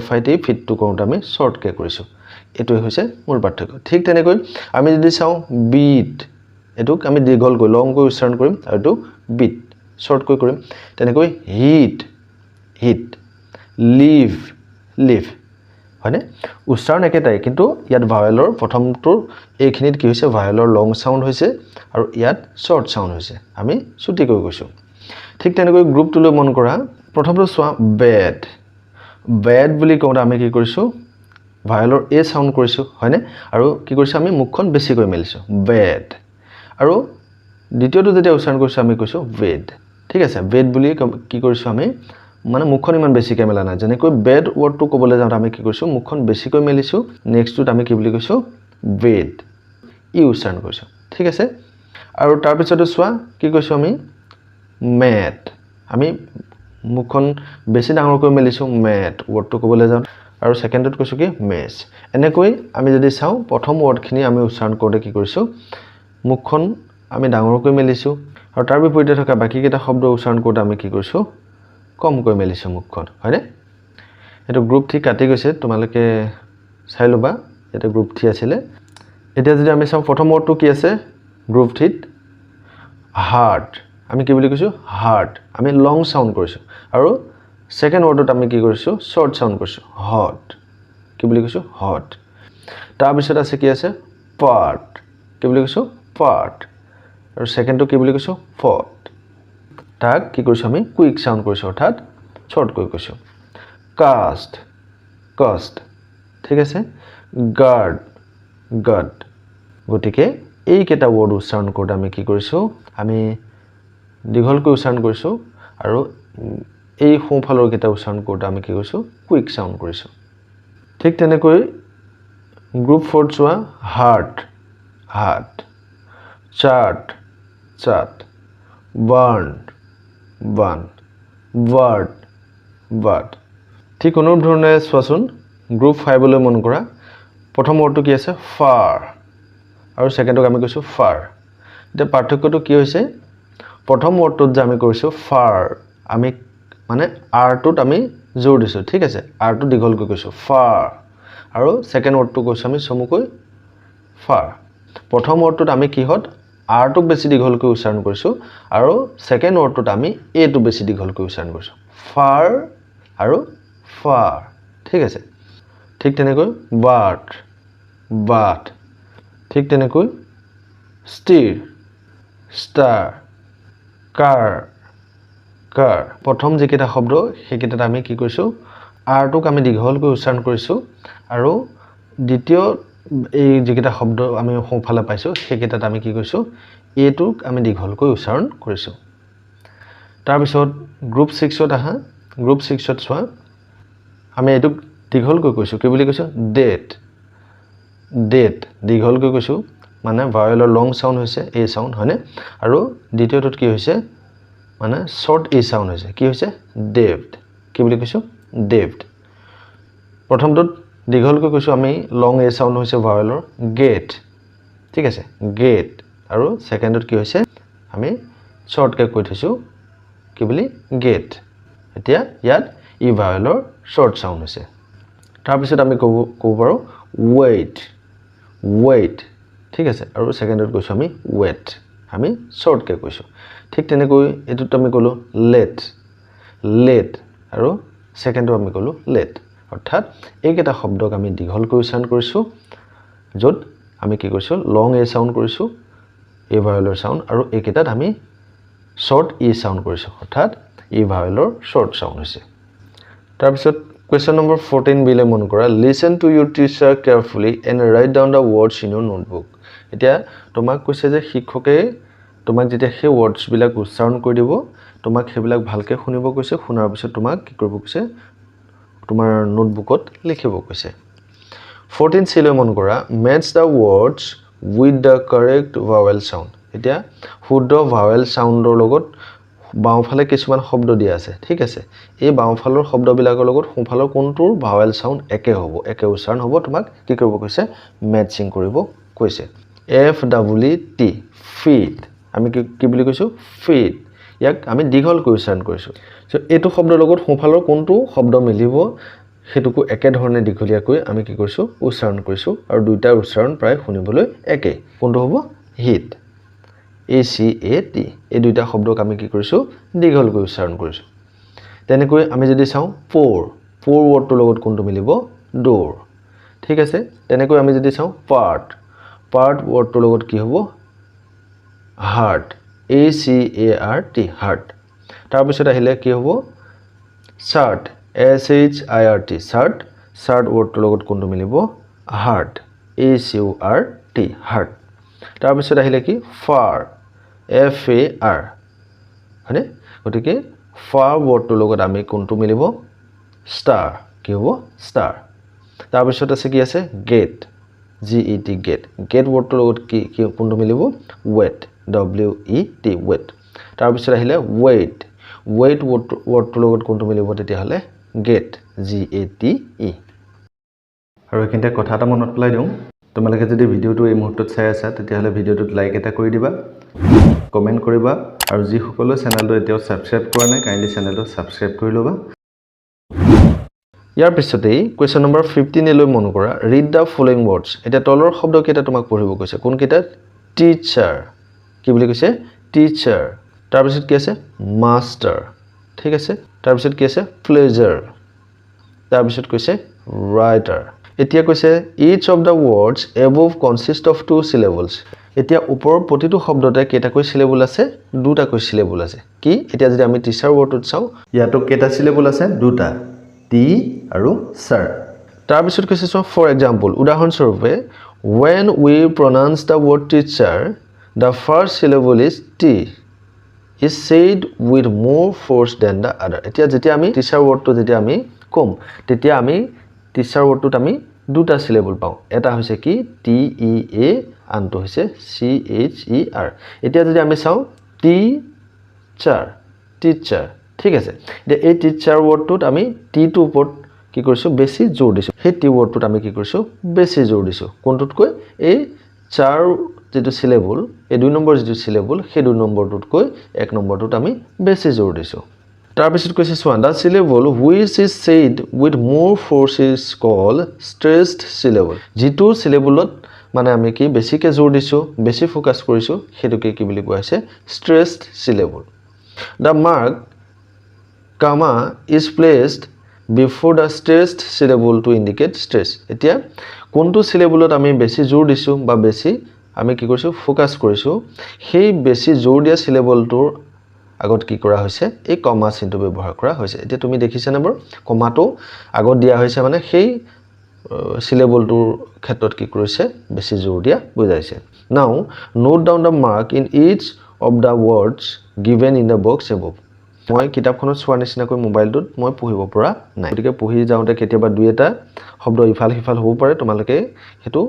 FIT feet টো কওঁতে আমি শৰ্ট কে কৰিছো এটো হৈছে মূল পাৰ্থক্য ঠিক তেনেকৈ আমি যদি চাও beat এটোক আমি দীঘলকৈ লংকৈ উচ্চাৰণ কৰিম আৰু এটো beat শৰ্ট কৈ কৰিম তেনেকৈ hit hit leave leave হয়নে উচ্চাৰণ একেটাই কিন্তু ইয়াত ভাৱেলৰ প্ৰথমটো এইখিনিত কি হৈছে ভাৱেলৰ লং সাউন্ড হৈছে আৰু ইয়াত শৰ্ট সাউন্ড হৈছে আমি ছুটি কৈ কৈছো ঠিক তেনেকৈ গ্ৰুপ 2 লৈ মন কৰা প্ৰথমটো চোৱা বেড বেড বুলি কওঁতে আমি কি কৰিছো ভাৱেলৰ এ সাউন্ড কৰিছো হয়নে আৰু কি কৰিছো আমি মুখখন বেছিকৈ মেলিছো বেড আৰু দ্বিতীয়টো যেতিয়া উচ্চাৰণ কৰিছো আমি কৈছো বেড ঠিক আছে বেড বুলি কি কৰিছো আমি মানে মুখখন ইমান বেছিকৈ মেলা নাই যেনেকৈ বেড ওয়াৰ্ডটো ক'বলৈ যাওঁতে আমি কি কৰিছো মুখখন বেছিকৈ মেলিছো নেক্সটটোত আমি কি বুলি কৈছো বেড ই উচ্চাৰণ কৰিছো ঠিক আছে আৰু তাৰ পিছতে চোৱা কি কৈছো আমি মেট আমি মুখখন বেছি ডাঙৰকৈ মেলিছো মেট ওয়াৰ্ডটো ক'বলৈ যাওঁ আৰু সেকেন্ডত কৈছো কি মেচ এনেকৈ আমি যদি চাও প্ৰথম ওয়াৰ্ডখিনি আমি উচ্চাৰণ কৰোঁতে কি কৰিছো মুখখন আমি ডাঙৰকৈ মেলিছো আৰু তাৰ বিপৰীতে থকা বাকি কেইটা শব্দ উচ্চাৰণ কৰোঁতে আমি কি কৰিছো কমকৈ মেলিছো মুখখন হয়নে এটো গ্ৰুপ 3 কাটি গৈছে তোমালোকে চাই লবা এটা গ্ৰুপ 3 আছিল এতিয়া যদি আমি চাও প্ৰথম ওয়াৰ্ডটো কি আছে গ্ৰুপ 3 হাৰ্ট আমি কি বুলি কৈছো হাৰ্ট আমি লং সাউন্ড কৰিছো আৰু সেকেন্ড ওয়াৰ্ডত আমি কি কৰিছো শৰ্ট সাউন্ড কৰিছো হট কি বুলি কৈছো হট তাৰ পিছত আছে কি আছে পাৰ্ট কি বুলি কৈছো পাৰ্ট আৰু সেকেন্ডটো কি বুলি কৈছো ফট তাক কি কৰিছো আমি কুইক সাউন্ড কৰিছো অৰ্থাৎ শৰ্ট কৈ কৈছো কাষ্ট কাষ্ট ঠিক আছে গাৰ্ড গাৰ্ড গটিকে এই কেটা ওয়াৰ্ড উচ্চাৰণ কৰোঁতে আমি কি কৰিছো আমি দীঘলকৈ উচ্চাৰণ কৰিছো আৰু এই সোঁফালৰ কেটা উচ্চাৰণ কৰোঁতে আমি কি কৰিছো কুইক সাউন্ড কৰিছো ঠিক তেনেকৈ গ্ৰুপ 4 চোৱা heart heart chart chart barn barn bird bird ঠিক অনুৰূপ ধৰণে চোৱাচোন গ্ৰুপ 5 লৈ মন কৰা প্ৰথম ওয়াৰ্ডটো কি আছে ফাৰ আৰু সেকেন্ডক আমি কৈছো ফাৰ এটা পাৰ্থক্যটো কি হৈছে প্ৰথম ওয়াৰ্ডটোত যে আমি কৰিছো ফাৰ আমি মানে আৰ টোত আমি জোৰ দিছো ঠিক আছে আৰ টো দীঘলকৈ কৈছো ফাৰ আৰু সেকেন্ড ওয়াৰ্ডটো কৈছো আমি চমুকৈ ফাৰ প্ৰথম ওয়াৰ্ডটোত আমি কিহত আৰ টোক বেছি দীঘলকৈ উচ্চাৰণ কৰিছো আৰু সেকেন্ড ওয়াৰ্ডটোত আমি এ টো বেছি দীঘলকৈ উচ্চাৰণ কৰিছো ফাৰ আৰু ফাৰ ঠিক আছে ঠিক তেনেকৈ বাট বাট ঠিক তেনেকৈ ষ্টিৰ ষ্টাৰ কাৰ কাৰ প্ৰথম যেকেটা শব্দ হেকেটাত আমি কি কৰিছো আৰ টোক আমি দীঘলকৈ উচ্চাৰণ কৰিছো আৰু দ্বিতীয় এই যেকেটা শব্দ আমি সোঁফালে পাইছো হেকেটাত আমি কি কৰিছো এ টোক আমি দীঘলকৈ উচ্চাৰণ কৰিছো তাৰ পিছত গ্ৰুপ 6ত আহা গ্ৰুপ 6ত চোৱা আমি এটোক দীঘলকৈ কৈছো কি বুলি কৈছো ডেট ডেট দীঘলকৈ কৈছো মানে ভাৱেলৰ লং সাউন্ড হৈছে এ সাউন্ড হয়নে আৰু দ্বিতীয়টোত কি হৈছে মানে শৰ্ট এ সাউন্ড হৈছে কি হৈছে ডেভড কি বুলি কৈছো ডেভড প্ৰথমটোত দীঘলকৈ কৈছো আমি লং এ সাউন্ড হৈছে ভাৱেলৰ গেট ঠিক আছে গেট আৰু সেকেন্ডত কি হৈছে আমি শৰ্টকৈ কৈ থৈছো কি বুলি গেট এতিয়া ইয়াত ই ভাৱেলৰ শৰ্ট সাউন্ড হৈছে তাৰ পিছত আমি ক'ব পাৰো ৱেইট ৱেইট ঠিক আছে আৰু সেকেন্ডত কৈছো আমি ৱেট আমি শৰ্টকৈ কৈছো ঠিক তেনেকৈ এটোত আমি কলো লেট লেট আৰু সেকেন্ডত আমি কলো লেট অৰ্থাৎ এইকেটা শব্দক আমি দীঘলকৈ উচ্চাৰণ কৰিছো যত আমি কি কৰিছো লং এ সাউন্ড কৰিছো এ ভাৱেলৰ সাউন্ড আৰু এইকেটাত আমি শৰ্ট ই সাউন্ড কৰিছো অৰ্থাৎ ই ভাৱেলৰ শৰ্ট সাউন্ড হৈছে তাৰ পিছত Question number 14 বিলে মন কৰা listen to your teacher carefully and write down the words in your notebook এতিয়া তোমাক কৈছে যে শিক্ষকে তোমাক যেতিয়া সেই ওয়াৰ্ডছ বিলাক উচ্চাৰণ কৰি দিব তোমাক হেবিলাক ভালকে শুনিব কৈছে শুনাৰ পিছত তোমাক কি কৰিব কৈছে তোমাৰ নোটবুকত লিখিব কৈছে 14 সিলৈ মন কৰা match the words with the correct vowel sound এতিয়া শুদ্ধ ভাৱেল সাউন্ডৰ লগত বাওঁফালে কিছুমান শব্দ দিয়া আছে ঠিক আছে এই বাওঁফালৰ শব্দবিলাকৰ লগত সোঁফালৰ কোনটোৰ ভাৱেল সাউন্ড একে হ'ব একে উচ্চাৰণ হ'ব তোমাক কি কৰিব কৈছে ম্যাচিং কৰিব কৈছে F double E T feet আমি কি বুলি কৈছো ফিট ইয়াক আমি দীঘলকৈ উচ্চাৰণ কৰিছো সো এটো শব্দৰ লগত সোঁফালৰ কোনটো শব্দ মিলিব হেতুকো একে ধৰণে দীঘলীয়াকৈ আমি কি কৰিছো উচ্চাৰণ কৰিছো আৰু দুইটা উচ্চাৰণ প্ৰায় শুনিবলৈ একে কোনটো হ'ব হিট ACAT এই দুইটা শব্দক আমি কি কৰিছো দীঘলকৈ উচ্চাৰণ কৰিছো তেনেকৈ আমি যদি চাও পোৰ পোৰ ওয়াৰ্ডটোৰ লগত কোনটো মিলিব door ঠিক আছে তেনেকৈ আমি যদি চাও part wordটোৰ লগত কি হ'ব heart a c a r t heart তাৰ পিছত আহিলে কি হ'ব shirt s h i r t shirt wordটোৰ লগত কোনটো মিলিব heart a c u r t heart তাৰ পিছত আহিলে কি far f a r হয়নে গতিকে far wordটোৰ লগত আমি কোনটো মিলিব star কি হ'ব star তাৰ পিছত আছে কি আছে get g e t get wordটোৰ লগত কি কোনটো মিলিব wet w e t wet তাৰ পিছত আহিলে wait wordটোৰ লগত কোনটো মিলিব তেতিয়া হলে get g a t e আৰু এখিনতে কথা এটা মনত পেলাই দিওঁ তোমালোকে যদি ভিডিওটো এই মুহূৰ্তত চাই আছা তেতিয়া হলে ভিডিওটোত লাইক এটা কৰি দিবা কমেন্ট কৰিবা আৰু যি সকলো চেনেলটো এতিয়াও সাবস্ক্ৰাইব কৰা নাই কাইন্ডলি চেনেলটো সাবস্ক্ৰাইব কৰি লবা ইয়াৰ পিছতেই কোৱেশ্চন নম্বৰ 15 লৈ মন কৰা ৰিড দা ফলোইং ওয়াৰ্ডস এটা তলৰ শব্দ কেইটা তোমাক পঢ়িব কৈছে কোন কেইটা টিচাৰ কি বুলি কৈছে টিচাৰ তাৰ পিছত কি আছে মাষ্টাৰ ঠিক আছে তাৰ পিছত কি আছে প্লেজাৰ তাৰ পিছত কৈছে ৰাইটাৰ এতিয়া কৈছে each of the words above consist of two syllables এতিয়া ওপৰৰ প্ৰতিটো শব্দতে কেইটাকৈ সিলেবল আছে দুটাকৈ সিলেবল আছে কি এতিয়া যদি আমি টিচাৰ ওয়াৰ্ডটোত চাও ইয়াতো কেইটা সিলেবল আছে দুটা টি আৰু sir তাৰ পিছত কৈছে ফৰ এক্সাম্পল উদাহৰণ স্বৰূপে when we pronounce the word teacher the first syllable is t is said with more force than the other এতিয়া যেতিয়া আমি টিচাৰ ওয়াৰ্ডটো যেতিয়া আমি কম তেতিয়া আমি টিচাৰ ওয়াৰ্ডটোত আমি দুটা সিলেবল পাও এটা হৈছে কি টি ই এ আনটো হৈছে সি এইচ ই আৰ এতিয়া যদি আমি চাও টিচাৰ ঠিক আছে এতিয়া এই টিচাৰ ওয়াৰ্ডটোত আমি টি টু ওপৰত কি কৰিছো বেছি জোৰ দিছো সেই টি ওয়াৰ্ডটোত আমি কি কৰিছো বেছি জোৰ দিছো কোনটোতকৈ এই চাৰ যেটো সিলেবল এই দুই নম্বৰ যেটো সিলেবল সেই দুই নম্বৰটোতকৈ এক নম্বৰটোত আমি বেছি জোৰ দিছো তাৰ পিছত কৈছে সোৱা দা syllable which is said with more force is called stressed syllable যেটো সিলেবলত মানে আমি কি বেছিকে জোৰ দিছো বেছি ফোকাস কৰিছো হেতুকে কি বুলি কোৱা হৈছে stressed syllable the mark comma is placed before the stressed syllable to indicate stress এতিয়া কোনটো সিলেবলত আমি বেছি জোৰ দিছো বা বেছি আমি কি কৰিছো ফোকাস কৰিছো সেই বেছি জোৰ দিয়া সিলেবলটোৰ আগত কি কৰা হৈছে এই কমা চিনটো ব্যৱহাৰ কৰা হৈছে এতিয়া তুমি দেখিছা নম্বৰ কমাটো আগত দিয়া হৈছে মানে সেই সিলেবলটোৰ ক্ষেত্ৰত কি কৰিছে বেছি জোৰ দিয়া বুজাইছে now note down the mark in each of the words given in the box above মই কিতাপখনত চোৱা নিচিনাকৈ মোবাইলটোত মই পঢ়িব পৰা নাই গতিকে পঢ়ি যাওঁতে কেতিয়াবা দুই এটা শব্দ ইফাল সিফাল হ'ব পাৰে তোমালোকে হেতু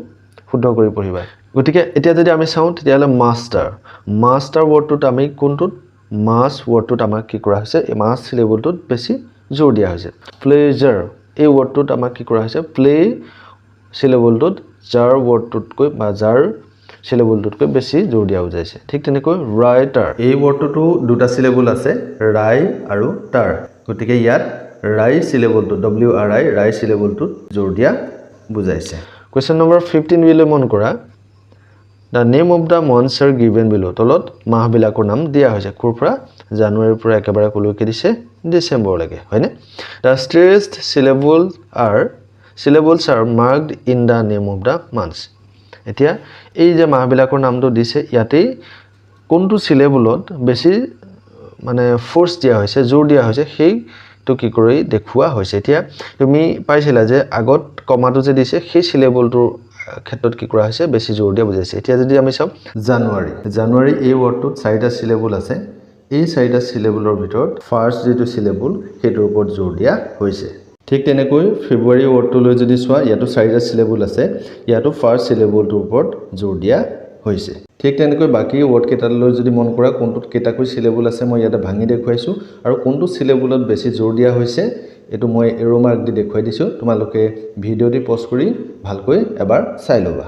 শুদ্ধ কৰি পঢ়িবা গতিকে এতিয়া যদি আমি চাওঁ তেতিয়ালে মাষ্টাৰ ওয়াৰ্ডটোত আমি কোনটোত মাস ওয়াৰ্ডটোত আমাক কি কৰা হৈছে এই মাস সিলেবলটোত বেছি জোৰ দিয়া হৈছে প্লেজাৰ এই ওয়াৰ্ডটোত আমাক কি কৰা হৈছে প্লে সিলেবলটোত জাৰ ওয়াৰ্ডটোতকৈ বা জাৰ সিলেবলটোতকৈ বেছি জোৰ দিয়া হৈছে ঠিক তেনেকৈ ৰাইটাৰ এই ওয়াৰ্ডটোতো দুটা সিলেবল আছে ৰাই আৰু টাৰ গতিকে ইয়াত ৰাই সিলেবলটো w r i ৰাই সিলেবলটোত জোৰ দিয়া বুজাইছে কোৱেশ্চন নম্বৰ 15 বিলৈ মন কৰা The name of the months are given below তলত মাহবিলাকৰ নাম দিয়া হৈছে কোৰপৰা জানুৱাৰীৰ পৰা একেবাৰে কলৈকে দিছে ডিসেম্বৰলৈকে হয়নে The stressed syllables are marked in the name of the months এতিয়া এই যে মাহবিলাকৰ নামটো দিছে ইয়াতে কোনটো সিলেবলত বেছি মানে ফোৰ্স দিয়া হৈছে জোৰ দিয়া হৈছে সেই তো কি কৰি দেখুৱা হৈছে এতিয়া তুমি পাইছিলা যে আগত কমাটো যে দিছে সেই সিলেবলটোৰ ক্ষেত্ৰত কি কৰা হৈছে বেছি জোৰ দিয়া বুজাইছে এতিয়া যদি আমি চাও জানুৱাৰী এই ওয়াৰ্ডটোত চাৰিটা সিলেবল আছে এই চাৰিটা সিলেবলৰ ভিতৰত ফাৰ্স্ট যেটো সিলেবল হেটোৰ ওপৰত জোৰ দিয়া হৈছে ঠিক তেনেকৈ ফেব্ৰুৱাৰী ওয়াৰ্ডটোলৈ যদি চোৱা ইয়াতো চাৰিটা সিলেবল আছে ইয়াতো ফাৰ্স্ট সিলেবলটোৰ ওপৰত জোৰ দিয়া হৈছে ঠিক তেনেকৈ বাকি ওয়াৰ্ড কেইটালৈ যদি মন কৰা কোনটোত কেইটাকৈ সিলেবল আছে মই ইয়াতে ভাঙি দেখুৱাইছো আৰু কোনটো সিলেবলত বেছি জোৰ দিয়া হৈছে এটো মই এৰো মাৰ্ক দি দেখুৱাই দিছো তোমালোকে ভিডিওটি পজ কৰি ভালকৈ এবাৰ চাই লবা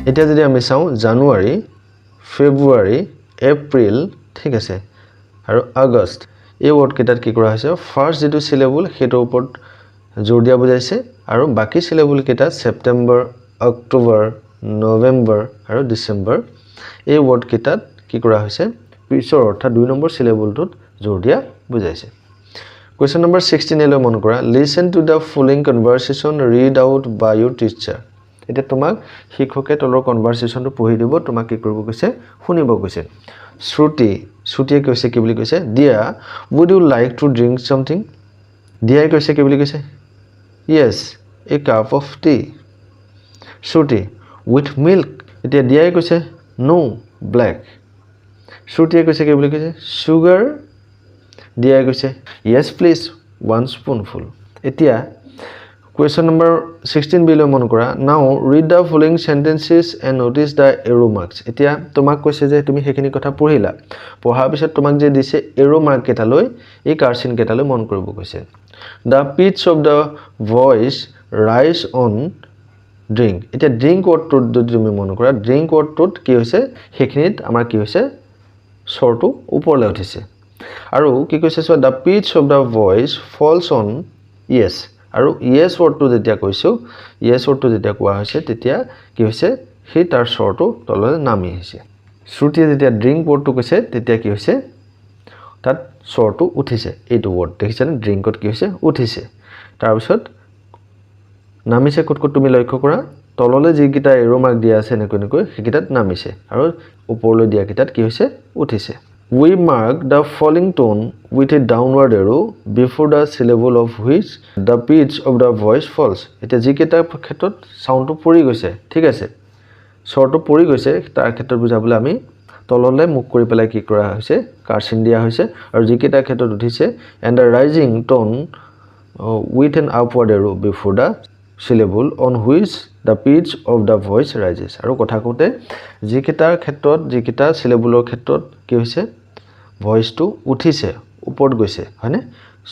এতিয়া যদি আমি চাও জানুৱাৰী ফেব্ৰুৱাৰী এপ্ৰিল ঠিক আছে আৰু আগষ্ট এই ওয়াৰ্ড কেইটাত কি কৰা হৈছে ফাৰ্স্ট যেটো সিলেবল হেটোৰ ওপৰত জোৰ দিয়া বুজাইছে আৰু বাকি সিলেবল কেইটা সেপ্টেম্বৰ অক্টোবৰ নৱেম্বৰ আৰু ডিসেম্বৰ এই ওয়াৰ্ড কেইটাত কি কৰা হৈছে পিছৰ অৰ্থাৎ 2 নম্বৰ সিলেবলটোত জোৰ দিয়া বুজাইছে Question number 16 এলৈ মন কৰা Listen to the following conversation read out by your teacher এটা তোমাক শিক্ষকে তলৰ কনভাৰসেশনটো পঢ়ি দিব তোমাক কি কৰিব কৈছে শুনিব কৈছে শ্ৰুতিয়ে কৈছে কি বুলি কৈছে Dear would you like to drink something Dear কৈছে কি বুলি কৈছে Yes a cup of tea Shruti with milk এতিয়া Dear কৈছে No black শ্ৰুতিয়ে কৈছে কি বুলি কৈছে Sugar Dear কৈছে Yes please 1 spoonful এতিয়া Question number 16 below মন কৰা Now read the following sentences and notice the arrow marks এতিয়া তোমাক কৈছে যে তুমি হেখিনি কথা পঢ়িলা পঢ়াৰ পিছত তোমাক যে দিছে arrow mark কেটালৈ এই কাৰ্চিন কেটালৈ মন কৰিব কৈছে The pitch of the voice rise on drink এতিয়া drink wordটোত যদি তুমি মন কৰা drink wordটোত কি হৈছে হেখিনিত আমাৰ কি হৈছে স্বৰটো ওপৰলৈ উঠিছে আৰু কি কৈছে so the pitch of the voice falls on yes আৰু yes wordটো যেতিয়া কৈছো yes wordটো যেতিয়া কোৱা হৈছে তেতিয়া কি হৈছে হে তাৰ স্বৰটো তললৈ নামি আহিছে শ্ৰুতিয়ে যেতিয়া drink wordটো কৈছে তেতিয়া কি হৈছে তাত স্বৰটো উঠিছে এইটো word দেখিছানে drinkত কি হৈছে উঠিছে তাৰ পিছত নামিছে কত তুমি লক্ষ্য কৰা তললৈ যি কিটা এৰো মাৰ্ক দিয়া আছে নেকৈ হেকিটাত নামিছে আৰু ওপৰলৈ দিয়া কিটাত কি হৈছে উঠিছে We mark the falling tone with a downward arrow before the syllable of which the pitch of the voice falls. এতিয়া যি কেটা ক্ষেত্ৰত সাউন্ডটো পৰি গৈছে ঠিক আছে স্বৰটো পৰি গৈছে তাৰ ক্ষেত্ৰত বুজাবলৈ আমি তললৈ মুখ কৰি পেলাই কি কৰা হৈছে কাৰ্চিন দিয়া হৈছে আৰু যি কেটা ক্ষেত্ৰত উঠিছে and the rising tone with an upward arrow before the syllable on which the pitch of the voice rises. আৰু কথা কওঁতে যি কেটাৰ ক্ষেত্ৰত যি কেটা সিলেবলৰ ক্ষেত্ৰত কি হৈছে ভয়েসটো উঠিছে ওপৰত গৈছে হয়নে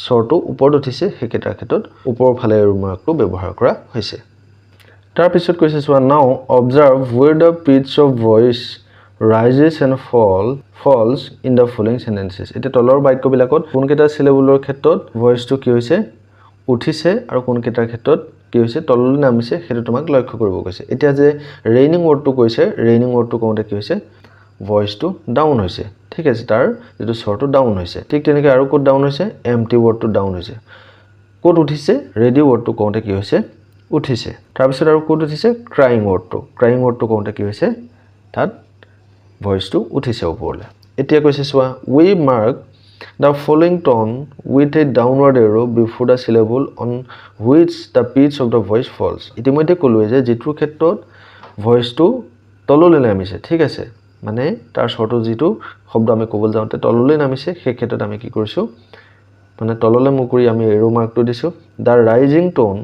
স্বৰটো ওপৰত উঠিছে হেকেটাৰ ক্ষেত্ৰত ওপৰৰ ফালে ৰুমাকটো ব্যৱহাৰ কৰা হৈছে তাৰ পিছত কৈছে সোৱা now observe where the pitch of voice rises and falls in the following sentences এটা তলৰ বাক্যবিলাকত কোন কেটা সিলেবলৰ ক্ষেত্ৰত ভয়েসটো কি হৈছে উঠিছে আৰু কোন কেটাৰ ক্ষেত্ৰত কি হৈছে তললৈ নামিছে হেতু তোমাক লক্ষ্য কৰিব কৈছে এতিয়া যে ৰেইনিং ওয়াৰ্ডটো কৈছে ৰেইনিং ওয়াৰ্ডটো কোনতে কি হৈছে ভয়েসটো ডাউন হৈছে ঠিক আছে তাৰ যেটো স্বৰটো ডাউন হৈছে ঠিক তেনেকৈ আৰু কোড ডাউন হৈছে এমটি ওয়াৰ্ডটো ডাউন হৈছে কোড উঠিছে ৰেডি ওয়াৰ্ডটো কোনতে কি হৈছে উঠিছে তাৰ পিছত আৰু কোড উঠিছে ক্ৰাইং ওয়াৰ্ডটো কোনতে কি হৈছে তাত ভয়েসটো উঠিছে ওপৰলৈ এতিয়া কৈছে সোৱা we mark the following tone with a downward arrow before the syllable on which the pitch of the voice falls ইতিমধ্যে কলোৱে যে যেটো ক্ষেত্ৰত ভয়েসটো তললৈ নামিছে ঠিক আছে মানে তাৰ স্বৰটো যেটো শব্দ আমি কবল যাওঁতে তললৈ নামিছে সেই ক্ষেত্ৰত আমি কি কৰিছো মানে তললৈ মুখ কৰি আমি এৰো মাৰ্কটো দিছো the rising tone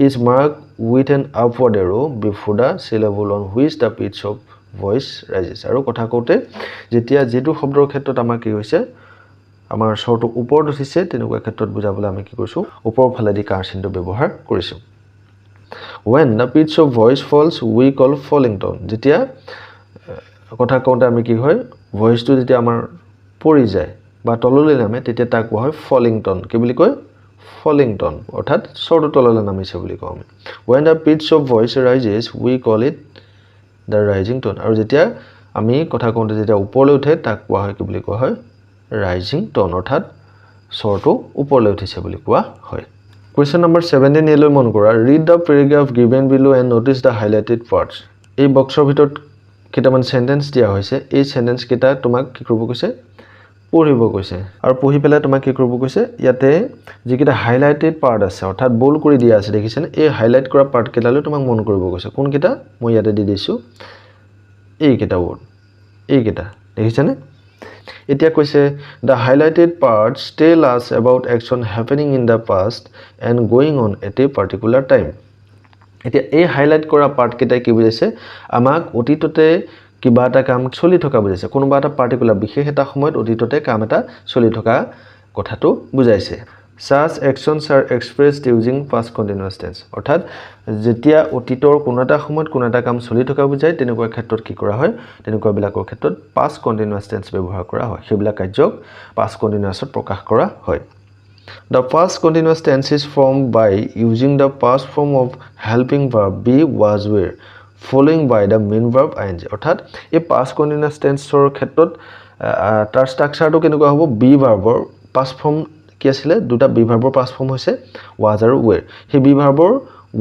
is marked with an upward arrow before the syllable on which the pitch of voice rises আৰু কথা কওঁতে যেতিয়া যেটো শব্দৰ ক্ষেত্ৰত আমাৰ কি হৈছে আমাৰ স্বৰটো ওপৰত উঠিছে তেনেকুৱা ক্ষেত্ৰত বুজাবলৈ আমি কি কৰিছো ওপৰৰ ফালে দি কাৰ্চিনটো ব্যৱহাৰ কৰিছো when the pitch of voice falls we call falling tone যেতিয়া কথা কওঁতে আমি কি হয় ভয়েসটো যেতিয়া আমাৰ পৰি যায় বা তললৈ নামে তেতিয়া তাক কোৱা হয় falling tone কি বুলি কয় falling tone অৰ্থাৎ স্বৰটো তললৈ নামিছে বুলি কওঁ আমি when the pitch of voice rises we call it the rising tone আৰু যেতিয়া আমি কথা কওঁতে যেতিয়া ওপৰলৈ উঠে তাক কোৱা হয় কি বুলি কোৱা হয় rising tone অৰ্থাৎ স্বৰটো ওপৰলৈ উঠিছে বুলি কোৱা হয় Question number 17 এলৈ মন কৰা read the paragraph given below and notice the highlighted parts এই বক্সৰ ভিতৰত কেটামান সেন্টেন্স দিয়া হৈছে এই সেন্টেন্স কেটা তোমাক কি কৰিব কৈছে পঢ়িব কৈছে আৰু পঢ়ি পেলাই তোমাক কি কৰিব কৈছে ইয়াতে যি কেটা হাইলাইটেড পাৰ্ট আছে অৰ্থাৎ বোল্ড কৰি দিয়া আছে দেখিছেনে এই হাইলাইট কৰা পাৰ্ট কেটালৈ তোমাক মন কৰিব কৈছে কোন কেটা মই ইয়াতে দি দিছো এই কেটা ওৰ্ড এই কেটা দেখিছেনে এতিয়া কৈছে the highlighted parts tell us about action happening in the past and going on at a particular time এতিয়া এই হাইলাইট কৰা পাৰ্ট কেটা কি বুজাইছে আমাক অতীততে কিবা এটা কাম চলি থকা বুজাইছে কোনোবা এটা পাৰ্টিকুলাৰ বিশেষ এটা সময়ত অতীততে কাম এটা চলি থকা কথাটো বুজাইছে such actions are expressed using past continuous tense অৰ্থাৎ যেতিয়া অতীতৰ কোনো এটা সময়ত কোনো এটা কাম চলি থকা বুজায় তেনেকুৱা ক্ষেত্ৰত কি কৰা হয় তেনেকুৱা বিলাকৰ ক্ষেত্ৰত past continuous tense ব্যৱহাৰ কৰা হয় সেইবিলা কাৰ্যক past continuousত প্ৰকাশ কৰা হয় The past continuous tense is formed by using the past form of helping verb be was were following by the main verb ing অৰ্থাৎ এই past continuous tense ৰ ক্ষেত্ৰত তাৰ ষ্ট্ৰাকচাৰটো কেনেকুৱা হ'ব বি ভাৰ্বৰ পাষ্ট ফৰ্ম কি আছিলে দুটা বি ভাৰ্বৰ পাষ্ট ফৰ্ম হৈছে was আৰু were সেই বি ভাৰ্বৰ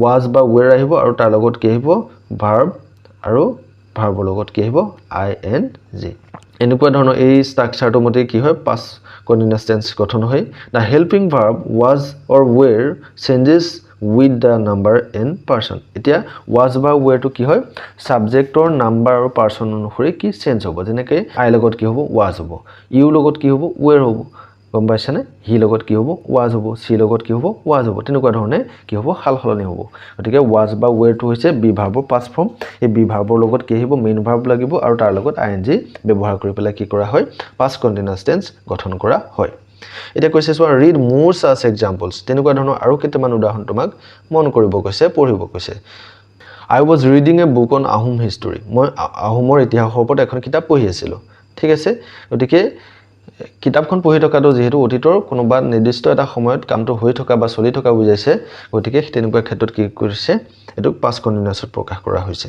was বা were আহিব আৰু তাৰ লগত কি আহিব ভাৰ্ব আৰু ভাৰ্বৰ লগত কি আহিব ing এনেকুৱা ধৰণৰ এই ষ্ট্ৰাকচাৰটো মতে কি হয় পাষ্ট কন্টিনিউয়াছ টেন্স গঠন হয় the helping verb was or were changes with the number and person এতিয়া was বা were to কি হয় সাবজেক্টৰ নাম্বাৰ আৰু পাৰসন অনুসৰি কি চেঞ্জ হ'ব যেনেকৈ I লগত কি হ'ব was হ'ব you লগত কি হ'ব were হ'ব গম পাইছানে হি লগত কি হ'ব was হ'ব সি লগত কি হ'ব was হ'ব তেনেকুৱা ধৰণে কি হ'ব হালহলনি হ'ব গতিকে was বা were to হৈছে বি ভাৰ্বৰ পাষ্ট ফৰ্ম এই বি ভাৰ্বৰ লগত কি আহিব মেইন ভাৰ্ব লাগিব আৰু তাৰ লগত ing ব্যৱহাৰ কৰি পেলাই কি কৰা হয় পাষ্ট কন্টিনিউয়াছ টেন্স গঠন কৰা হয় এটা কৈছে সো ৰিড মোৰ সাচ এক্সাম্পলস তেনেকুৱা ধৰণৰ আৰু কেইটামান উদাহৰণ তোমাক মন কৰিব কৈছে পঢ়িব কৈছে I was reading a book on Ahom history মই আহোমৰ ইতিহাসৰ ওপৰত এখন কিতাপ পঢ়ি আছিলো ঠিক আছে গতিকে কিতাপখন পঢ়ি থকাটো যেহেতু অতীতৰ কোনোবা নিৰ্দিষ্ট এটা সময়ত কামটো হৈ থকা বা চলি থকা বুজাইছে গতিকে তেনেকুৱা ক্ষেত্ৰত কি কৰিছে এটো পাষ্ট কন্টিনিউয়াছত প্ৰকাশ কৰা হৈছে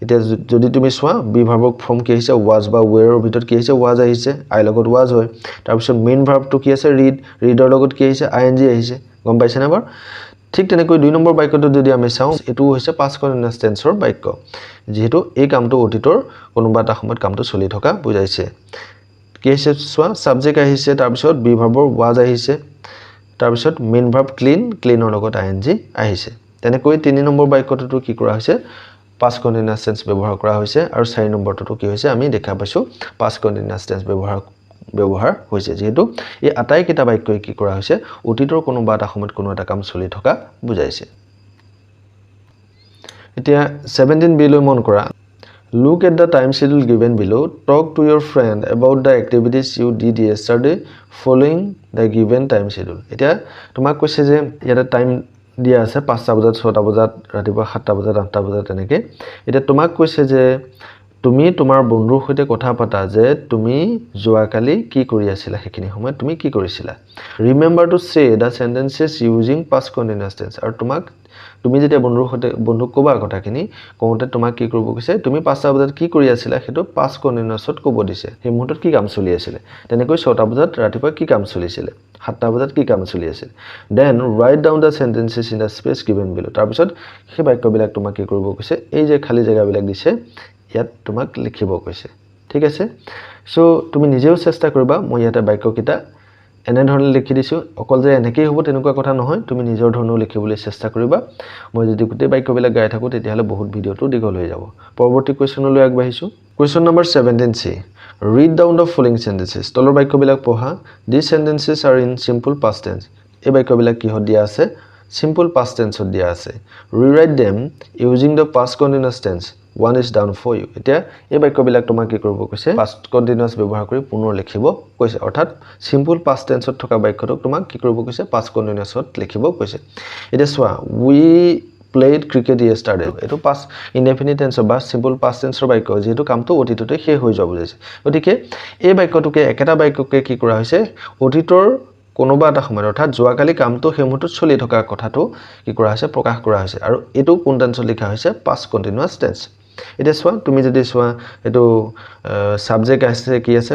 এতিয়া যদি তুমি সোৱা বি ভাৰ্বৰ ফৰ্ম কি আহিছে was বা were ৰ ভিতৰত কি আহিছে was আহিছে I লগত was হয় তাৰ পিছত মেইন ভাৰ্বটো কি আছে read reader লগত কি আহিছে ing আহিছে গম পাইছে না বাৰ ঠিক তেনেকৈ দুই নম্বৰ বাক্যটো যদি আমি চাও এটো হৈছে পাষ্ট কন্টিনিউয়াছ টেন্সৰ বাক্য যেহেতু এই কামটো অতীতৰ কোনোবা এটা সময়ত কামটো চলি থকা বুজাইছে কি আহিছে সোৱা সাবজেক্ট আহিছে তাৰ পিছত বি ভাৰ্বৰ was আহিছে তাৰ পিছত মেইন ভাৰ্ব ক্লিনৰ লগত ing আহিছে তেনেকৈ 3 নম্বৰ বাক্যটো কি কৰা হৈছে পাষ্ট কন্টিনিউয়াছ টেন্স ব্যৱহাৰ কৰা হৈছে আৰু 4 নম্বৰটো কি হৈছে আমি দেখা পাইছো পাষ্ট কন্টিনিউয়াছ টেন্স ব্যৱহাৰ হৈছে যেহেতু এই আটাই কিটা বাক্যই কি কৰা হৈছে অতীতৰ কোনোবা এটা সময়ত কোনো এটা কাম চলি থকা বুজাইছে এতিয়া 17 বি লৈ মন কৰা Look at the time schedule given below. Talk to your friend about the activities you did yesterday following the given time schedule. এতিয়া তোমাক কৈছে যে ইয়াতে টাইম দিয়া আছে 5টা বজাত 6টা বজাত ৰাতিপুৱা 7টা বজাত 8টা বজাত এনেকৈ এতিয়া তোমাক কৈছে যে তুমি তোমাৰ বন্ধুৰ সৈতে কথা পাতা যে তুমি যোৱাকালি কি কৰি আছিলা হেখিনি সময়ত তুমি কি কৰিছিলা Remember to say the sentences using past continuous tense আৰু তুমি যেতিয়া বন্ধুক ক'বা কথাখিনি কওঁতে তোমাক কি কৰিব কৈছে তুমি 5টা বজাত কি কৰি আছিলা হেতু পাষ্ট কন্টিনিউয়াছত ক'ব দিছে সেই মুহূৰ্তত কি কাম চলি আছিল তেনেকৈ 6টা বজাত ৰাতিপুৱা কি কাম চলিছিল 7টা বজাত কি কাম চলি আছিল then write down the sentences in the space given below তাৰ পিছত সেই বাক্যবিলাক তোমাক কি কৰিব কৈছে এই যে খালি জায়গাবিলাক দিছে ইয়াত তোমাক লিখিব কৈছে ঠিক আছে সো তুমি নিজেও চেষ্টা কৰিবা মই ইয়াতে বাক্যকিটা এনে ধৰণে লিখি দিছো অকল যে এনেকৈ হ'ব তেনেকুৱা কথা নহয় তুমি নিজৰ ধৰণে লিখিবলৈ চেষ্টা কৰিবা মই যদি গোটেই বাক্যবিলাক গাই থাকো তেতিয়াহলে বহুত ভিডিওটো দীঘল হৈ যাব পৰৱৰ্তী কোৱেশ্চনলৈ আগবাঢ়িছো question number 17 she read down the following sentences তলৰ বাক্যবিলাক পঢ়া these sentences are in simple past tense এই বাক্যবিলাক কি দিয়া আছে simple past tense দিয়া আছে rewrite them using the past continuous tense one is down for you এতিয়া এই বাক্যবিলাক তোমাক কি কৰিব কৈছে past continuous ব্যৱহাৰ কৰি পুনৰ লিখিব কৈছে অৰ্থাৎ simple past tense ত থকা বাক্যটোক তোমাক কি কৰিব কৈছে past continuous ত লিখিব কৈছে এতিয়া সোৱা we played cricket yesterday এটো past indefinite tense বা simple past tense ৰ বাক্য যেহেতু কামটো অতীততে শেষ হৈ যাব বুজাইছে গতিকে এই বাক্যটোকে একেটা বাক্যকে কি কৰা হৈছে অতীতৰ কোনোবা এটা সময় অৰ্থাৎ যোৱাকালি কামটো সেই মুহূৰ্তত চলি থকা কথাটো কি কৰা হৈছে প্ৰকাশ কৰা হৈছে আৰু এটো কোন টেন্সত লিখা হৈছে past continuous tense এটা সোৱা তুমি যদি সোৱা এটো সাবজেক্ট আছে কি আছে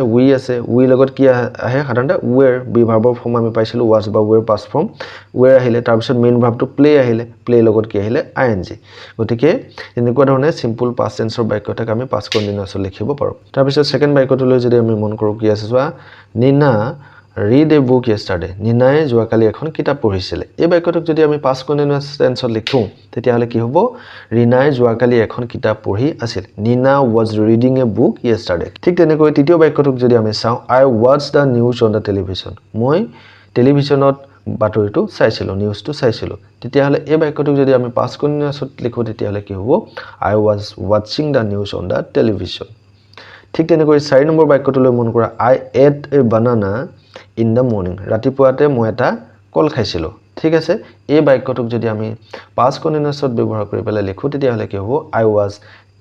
we লগত কি আহে সাধাৰণতে were বি ভাৰ্বৰ ফৰ্ম আমি পাইছিলো was বা were past form were আহিলে তাৰ পিছত মেইন ভাৰ্বটো play আহিলে play লগত কি আহিলে ing গতিকে এনেকুৱা ধৰণে simple past tense ৰ বাক্যটাক আমি past continuous লিখিব পাৰো তাৰ পিছত সেকেন্ড বাক্যটোলৈ যদি আমি মন কৰো কি আছে সোৱা Nina read a book yesterday নিনাই যোৱাকালি এখন কিতাপ পঢ়িছিল এই বাক্যটোক যদি আমি past continuous tense ত লিখো তেতিয়াহলে কি হ'ব ৰিনাই যোৱাকালি এখন কিতাপ পঢ়ি আছিল Niña was reading a book yesterday ঠিক তেনেকৈ তৃতীয় বাক্যটোক যদি আমি চাও I watched the news on the television মই টেলিভিছনত বাতৰিটো চাইছিলো নিউজটো চাইছিলো তেতিয়াহলে এই বাক্যটোক যদি আমি past continuous ত লিখো তেতিয়াহলে কি হ'ব I was watching the news on the television ঠিক তেনেকৈ 4 নম্বৰ বাক্যটোলৈ মন কৰা I ate a banana in the morning ৰাতিপুৱাতে মই এটা কল খাইছিলো ঠিক আছে এই বাক্যটোক যদি আমি past continuous ত ব্যৱহাৰ কৰি পেলাই লিখো তেতিয়াহলে কি হ'ব I was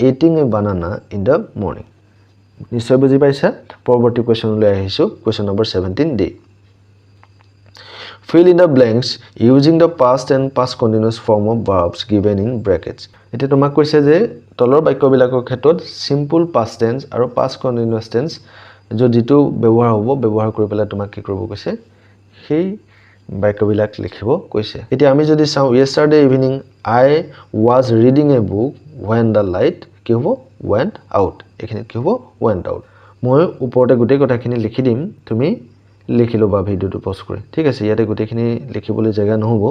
eating a banana in the morning নিশ্চয় বুজি পাইছা পৰৱৰ্তী কোৱেশ্চনলৈ আহিছো question number 17 D Fill in the blanks using the past and past continuous form of verbs given in brackets এটা তোমাক কৈছে যে তলৰ বাক্যবিলাকৰ ক্ষেত্ৰত simple past tense আৰু past continuous tense যেটো ব্যৱহাৰ হ'ব ব্যৱহাৰ কৰি পেলাই তোমাক কি কৰিব কৈছে সেই বাক্যবিলাক লিখিব কৈছে এতিয়া আমি যদি চাও yesterday evening I was reading a book when the light কি হ'ব went out এখানে কি হ'ব went out মই ওপৰতে গোটেই কথাখিনি লিখি দিম তুমি লিখি লবা ভিডিওটো পজ কৰি ঠিক আছে ইয়াতে গোটেইখিনি লিখিবলৈ জায়গা নহব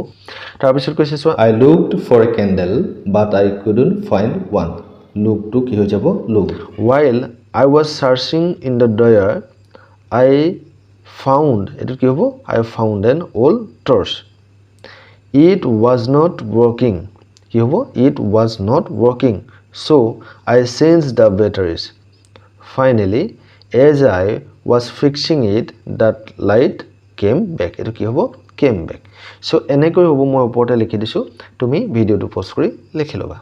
তাৰ পিছত কৈছে so I looked for a candle but I couldn't find one look to কি হৈ যাব look while I was searching in the drawer I found এটো কি হ'ব I found an old torch it was not working কি হ'ব it was not working so I changed the batteries finally as I was fixing it that light came back এটো কি হ'ব came back so এনেকৈ হ'ব মই ওপৰতে লিখি দিছো তুমি ভিডিওটো পজ কৰি লিখি লবা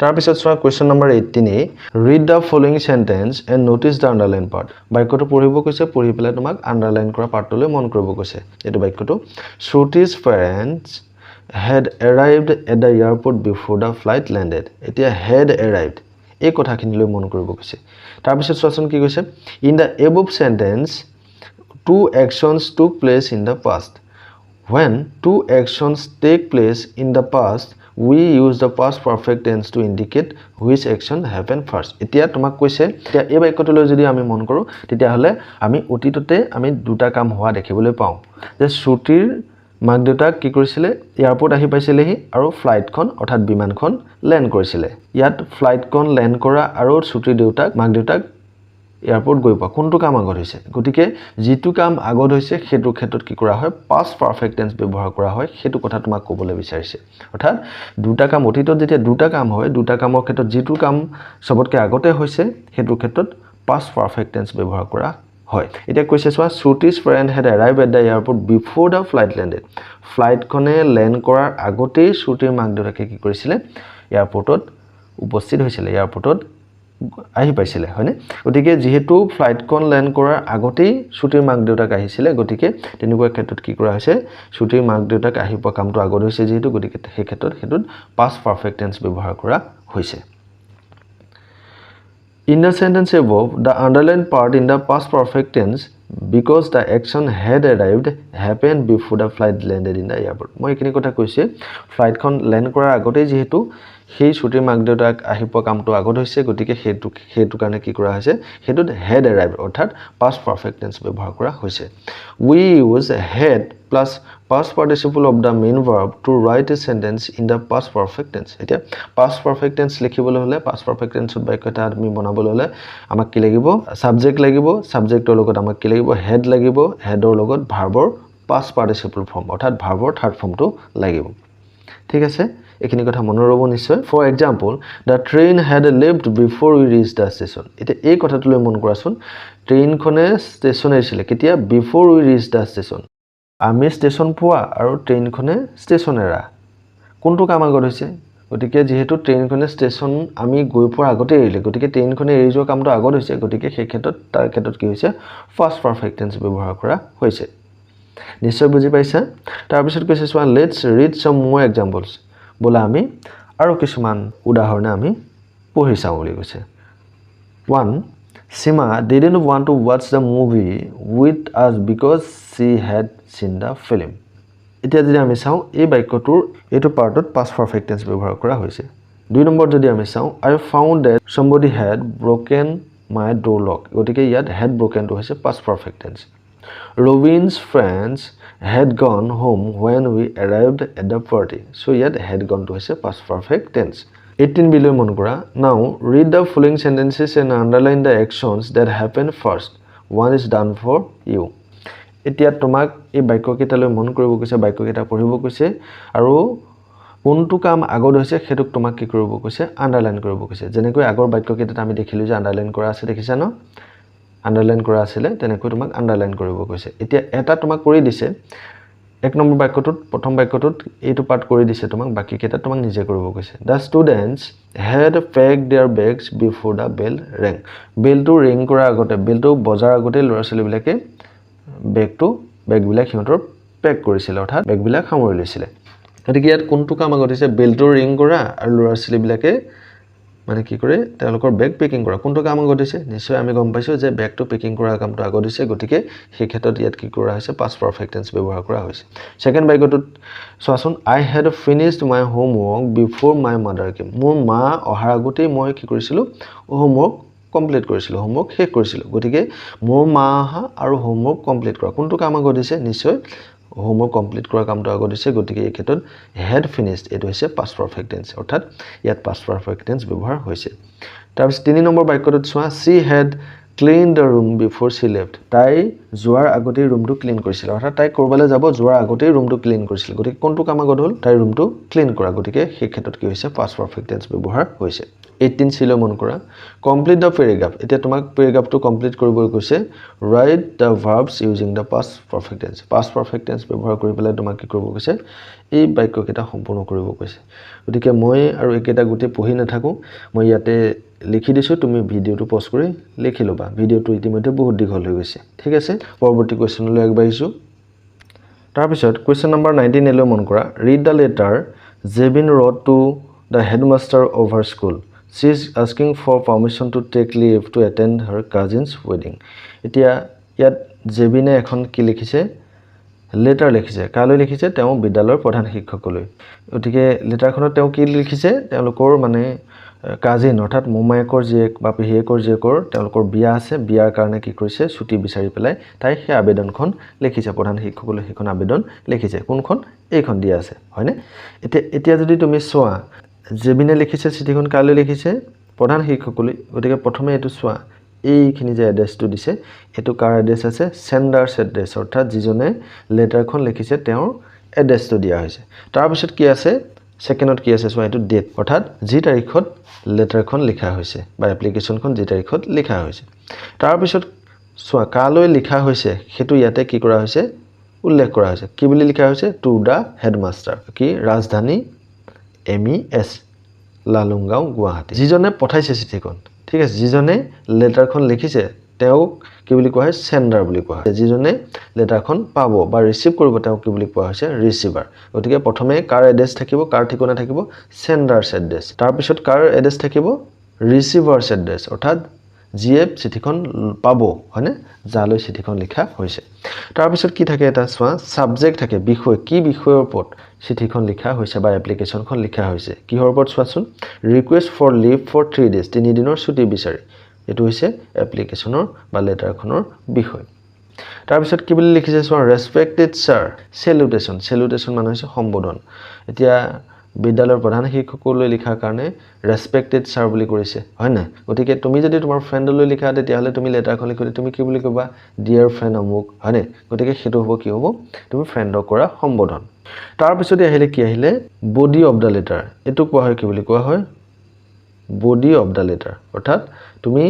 তাৰ পিছত চোৱা question number 18 read the following sentence and notice the underline part বাক্যটো পঢ়িব কৈছে পঢ়ি পেলাই তোমাক আন্ডাৰলাইন কৰা পাৰ্টলৈ মন কৰিব কৈছে এটো বাক্যটো Shruti's parents had arrived at the airport before the flight landed এতিয়া had arrived এই কথাখিনিলৈ মন কৰিব কৈছে তাৰ পিছত চোৱাচোন কি কৈছে in the above sentence two actions took place in the past when two actions take place in the past we use the past perfect tense to indicate which action happened first এতিয়া তোমাক কৈছে এতিয়া এই বাক্যটোলৈ যদি আমি মন কৰো তেতিয়া হলে আমি অতীততে আমি দুটা কাম হোৱা দেখিবলৈ পাও যে Shrutir মাক দেউতাক কি কৰিছিলে এয়াৰপোৰ্ট আহি পাইছিলেহি আৰু ফ্লাইটখন অৰ্থাৎ বিমানখন ল্যান্ড কৰিছিলে ইয়াত ফ্লাইটখন ল্যান্ড কৰা আৰু Shrutir দেউতাক মাক দেউতাক এয়াৰপোৰ্ট গৈ পা কোনটো কাম আগত হৈছে গতিকে যেটো কাম আগত হৈছে হেতু ক্ষেত্ৰত কি কৰা হয় past perfect tense ব্যৱহাৰ কৰা হয় হেতু কথা তোমাক ক'বলৈ বিচাৰিছে অৰ্থাৎ দুটা কাম অতীতত যেতিয়া দুটা কাম হয় দুটা কামৰ ক্ষেত্ৰত যেটো কাম সবতকে আগতে হৈছে হেতু ক্ষেত্ৰত past perfect tense ব্যৱহাৰ কৰা হয় এটা কৈছে সোৱা Shruti's parents had arrived at the airport before the flight landed flight খনে ল্যান্ড কৰাৰ আগতেই Shrutir মাক দেউতাকে কি কৰিছিলে এয়াৰপোৰ্টত উপস্থিত হৈছিল এয়াৰপোৰ্টত আহি পাইছিলে হয়নে গতিকে যেহেতু ফ্লাইটখন ল্যান্ড কৰাৰ আগতেই Shrutir মাক দেউতাক আহিছিলে গতিকে তেনেকুৱা ক্ষেত্ৰত কি কৰা হৈছে Shrutir মাক দেউতাক আহি পোৱা কামটো আগত হৈছে যেহেতু গতিকে সেই ক্ষেত্ৰত হেতুত past perfect tense ব্যৱহাৰ কৰা হৈছে In the sentence above, the underlined part in the past perfect tense because the action had arrived happened before the flight landed in the airport. মই এখিনি কথা কৈছে ফ্লাইটখন ল্যান্ড কৰাৰ আগতে যেহেতু সেই Shrutir মাক দেউতাক আহি পোৱা কামটো আগত হৈছে গতিকে হেতু কাৰণে কি কৰা হৈছে হেতুত had arrived অৰ্থাৎ past perfect tense ব্যৱহাৰ কৰা হৈছে we use had plus past participle of the main verb to write a sentence in the past perfect tense এতিয়া past perfect tense লিখিবলৈ হলে past perfect tense ৰ বাক্য এটা আমি বনাবলৈ হলে আমাক কি লাগিব সাবজেক্ট লাগিব সাবজেক্টৰ লগত আমাক কি লাগিব had লাগিব headৰ লগত ভাৰ্বৰ past participle form অৰ্থাৎ ভাৰ্বৰ থাৰ্ড ফৰ্মটো লাগিব ঠিক আছে এখিনি কথা মনৰ ৰব নিশ্চয় for example the train had left before we reached the station এটা এই কথাটোলৈ মন কৰাচোন ট্ৰেইনখনে ষ্টেচন এৰিছিলে কেতিয়া before we reached the station আমি ষ্টেচন পোৱা আৰু ট্ৰেইনখনে ষ্টেচন এৰা কোনটো কাম আগত হৈছে গতিকে যেহেতু ট্ৰেইনখনে ষ্টেচন আমি গৈ পোৱাৰ আগতে এৰিলে গতিকে ট্ৰেইনখনে এৰি যোৱা কামটো আগত হৈছে গতিকে সেই ক্ষেত্ৰত তাৰ ক্ষেত্ৰত কি হৈছে past perfect tense ব্যৱহাৰ কৰা হৈছে নিশ্চয় বুজি পাইছা তাৰ পিছত কৈছে সোৱা let's read some more examples বলা আমি আৰু কিছুমান উদাহৰণ আমি পঢ়ি চাও বুলি কৈছে 1 Sima didn't want to watch the movie with us because she had seen the film এতিয়া যদি আমি চাও এই বাক্যটোৰ এটো পাৰ্টত past perfect tense ব্যৱহাৰ কৰা হৈছে 2 নম্বৰ যদি আমি চাও I found that somebody had broken my door lock গতিকে ইয়াত had broken to হৈছে past perfect tense Robin's friends had gone home when we arrived at the party so yet had gone to হৈছে past perfect tense 18 বিলৈ মন কৰা now read the following sentences and underline the actions that happen first one is done for you এতিয়া তোমাক এই বাক্যকেইটালৈ মন কৰিব কৈছে বাক্যকেইটা পঢ়িব কৈছে আৰু কোনটো কাম আগত হৈছে হেতুক তোমাক কি কৰিব কৈছে আন্ডাৰলাইন কৰিব কৈছে যেনেকৈ আগৰ বাক্যকেইটাত আমি দেখিলো যে আন্ডাৰলাইন কৰা আছে দেখিছা ন আন্ডাৰলাইন কৰা আছিল তেনেকৈ তোমাক আন্ডাৰলাইন কৰিব কৈছে এতিয়া এটা তোমাক কৰি দিছে এক নম্বৰ বাক্যটোত প্ৰথম বাক্যটোত এইটো পাৰ্ট কৰি দিছে তোমাক বাকি কেইটা তোমাক নিজে কৰিব কৈছে the students had packed their bags before the bell rang বেলটো ৰিং কৰাৰ আগতে বেলটো বজাৰ আগতে ল'ৰা ছোৱালী বিলাকে বেগ বিলাক হিহঁতৰ পেক কৰিছিল অৰ্থাৎ বেগ বিলাক সামৰি লৈছিল গতিকে ইয়াত কোনটো কাম আগত হৈছে বেলটো ৰিং কৰা আৰু ল'ৰা ছোৱালীবিলাকে মানে কি কৰে তেওঁলোকৰ বেগ পেকিং কৰা কোনটো কাম আগত হৈছে নিশ্চয় আমি গম পাইছোঁ যে বেগটো পেকিং কৰা কামটো আগত হৈছে গতিকে সেই ক্ষেত্ৰত ইয়াত কি কৰা হৈছে পাষ্ট পাৰফেক্ট টেন্স ব্যৱহাৰ কৰা হৈছে সেকেন্ড বাক্যটোত চোৱাচোন I had finished my homework before my mother came মোৰ মা অহাৰ আগতেই মই কি কৰিছিলোঁ হোমৱৰ্ক কমপ্লিট কৰিছিলোঁ হোমৱৰ্ক শেষ কৰিছিলোঁ গতিকে মোৰ মা অহা আৰু হোমৱৰ্ক কমপ্লিট কৰা কোনটো কাম আগত হৈছে নিশ্চয় হোমৱৰ্ক কমপ্লিট কৰা কামটো আগত হৈছে গতিকে এই ক্ষেত্ৰত হেড ফিনিশড এটো হৈছে পাষ্ট পাৰফেক্ট টেন্স অৰ্থাৎ ইয়াত পাষ্ট পাৰফেক্ট টেন্স ব্যৱহাৰ হৈছে তাৰপিছত 3 নম্বৰ বাক্যটোত চোৱা she had clean the room before she left তাই যোৱাৰ আগতেই ৰুমটো ক্লিন কৰিছিল অৰ্থাৎ তাই কৰবালৈ যাব যোৱাৰ আগতেই ৰুমটো ক্লিন কৰিছিল গতিকে কোনটো কাম আগত হ'ল তাই ৰুমটো ক্লিন কৰা গতিকে সেই ক্ষেত্ৰত কি হৈছে পাষ্ট পাৰফেক্ট টেন্স ব্যৱহাৰ হৈছে 18 সিলৈ মন কৰা কমপ্লিট দ্য পেৰাগ্ৰাফ এতিয়া তোমাক পেৰাগ্ৰাফটো কমপ্লিট কৰিবলৈ কৈছে write the verbs using the past perfect tense past perfect tense ব্যৱহাৰ কৰি পেলাই তোমাক কি কৰিব কৈছে এই বাক্যকেইটা সম্পূৰ্ণ কৰিব কৈছে গতিকে মই আৰু একেটা গুটি পঢ়ি নাথাকো মই ইয়াতে লিখি দিছো তুমি ভিডিওটো পজ কৰি লিখি লবা ভিডিওটো ইতিমধ্যে বহুত দীঘল হৈ গৈছে ঠিক আছে পৰৱৰ্তী কোৱেশ্চনলৈ আগবাঢ়িছো তাৰ পিছত কোৱেশ্চন নম্বৰ 19 লৈ মন কৰা read the letter Jebin wrote to the headmaster of her school she is asking for permission to take leave to attend her cousin's wedding এতিয়া ইয়াত জেবিনে এখন কি লিখিছে লেটাৰ লিখিছে কালৈ লিখিছে তেওঁ বিদ্যালয়ৰ প্ৰধান শিক্ষকলৈ গতিকে লেটাৰখনত তেওঁ কি লিখিছে তেওঁলোকৰ মানে কাজিন অৰ্থাৎ মোমায়েকৰ জীয়েক বা পেহীয়েকৰ জীয়েকৰ তেওঁলোকৰ বিয়া আছে বিয়াৰ কাৰণে কি কৰিছে ছুটি বিচাৰি পেলাই তাই সেই আবেদনখন লিখিছে প্ৰধান শিক্ষকলৈ সেইখন আবেদন লিখিছে কোনখন এইখন দিয়া আছে হয়নে এতিয়া যদি তুমি চোৱা জেবিনে লিখিছে চিঠিখন কালৈ লিখিছে প্ৰধান শিক্ষকলৈ গতিকে প্ৰথমে এটো চোৱা এইখিনি যে এড্ৰেছটো দিছে এটো কাৰ এড্ৰেছ আছে সেন্ডাৰছ এড্ৰেছ অৰ্থাৎ যিজনে লেটাৰখন লিখিছে তেওঁৰ এড্ৰেছটো দিয়া হৈছে তাৰ পিছত কি আছে সেকেন্ডত কি আছে চোৱা এটো ডেট অৰ্থাৎ যি তাৰিখত লেটাৰখন লিখা হৈছে বা এপ্লিকেশনখন যি তাৰিখত লিখা হৈছে তাৰ পিছত চোৱা কালৈ লিখা হৈছে হেতু ইয়াতে কি কৰা হৈছে উল্লেখ কৰা হৈছে কি বুলি লিখা হৈছে টু দা হেডমাষ্টাৰ কি ৰাজধানী MES লালুংগাঁও গুৱাহাটী যিজনে পঠাইছে চিঠিখন ঠিক আছে যিজনে লেটাৰখন লিখিছে তেওঁ কি বুলি কোৱা হয় সেন্ডাৰ বুলি কোৱা হয় যিজনে লেটাৰখন পাব বা ৰিসিভ কৰিব তেওঁ কি বুলি কোৱা হৈছে ৰিসিভাৰ গতিকে প্ৰথমে কাৰ এড্ৰেছ থাকিব কাৰ ঠিকনা থাকিব সেন্ডাৰছ এড্ৰেছ তাৰ পিছত কাৰ এড্ৰেছ থাকিব ৰিসিভাৰছ এড্ৰেছ অৰ্থাৎ জিএফ চিঠিখন পাব হয়নে যালৈ চিঠিখন লিখা হৈছে তাৰ পিছত কি থাকে এটা চোৱা সাবজেক্ট থাকে বিষয় কি বিষয়ৰ ওপৰত চিঠিখন লিখা হৈছে বা এপ্লিকেশনখন লিখা হৈছে কিহৰ ওপৰত চোৱাচোন request for leave for 3 days 3 দিনৰ ছুটি বিচাৰি এটো হৈছে এপ্লিকেশনৰ বা লেটাৰখনৰ বিষয় তাৰ পিছত কি বুলি লিখিছে চোৱা ৰেসপেক্টেড স্যাৰ সেলুটেশন মানে হৈছে সম্বোধন এতিয়া বিদ্যালয়ৰ প্ৰধান শিক্ষকলৈ লিখাৰ কাৰণে ৰেসপেক্টেড স্যাৰ বুলি কৰিছে হয় না গতিকে তুমি যদি তোমাৰ ফ্ৰেণ্ডলৈ লিখা তেতিয়া হলে তুমি লেটাৰখন লিখোতে তুমি কি বুলি কবা ডিয়াৰ ফ্ৰেণ্ড অমুক হয় না গতিকে হেতু হ'ব কি হ'ব তুমি ফ্ৰেণ্ডক কৰা সম্বোধন তাৰ পিছত আহিলে কি আহিলে বডি অফ দা লেটাৰ এটো কোৱা হয় কি বুলি কোৱা হয় বডি অফ দা লেটাৰ অৰ্থাৎ তুমি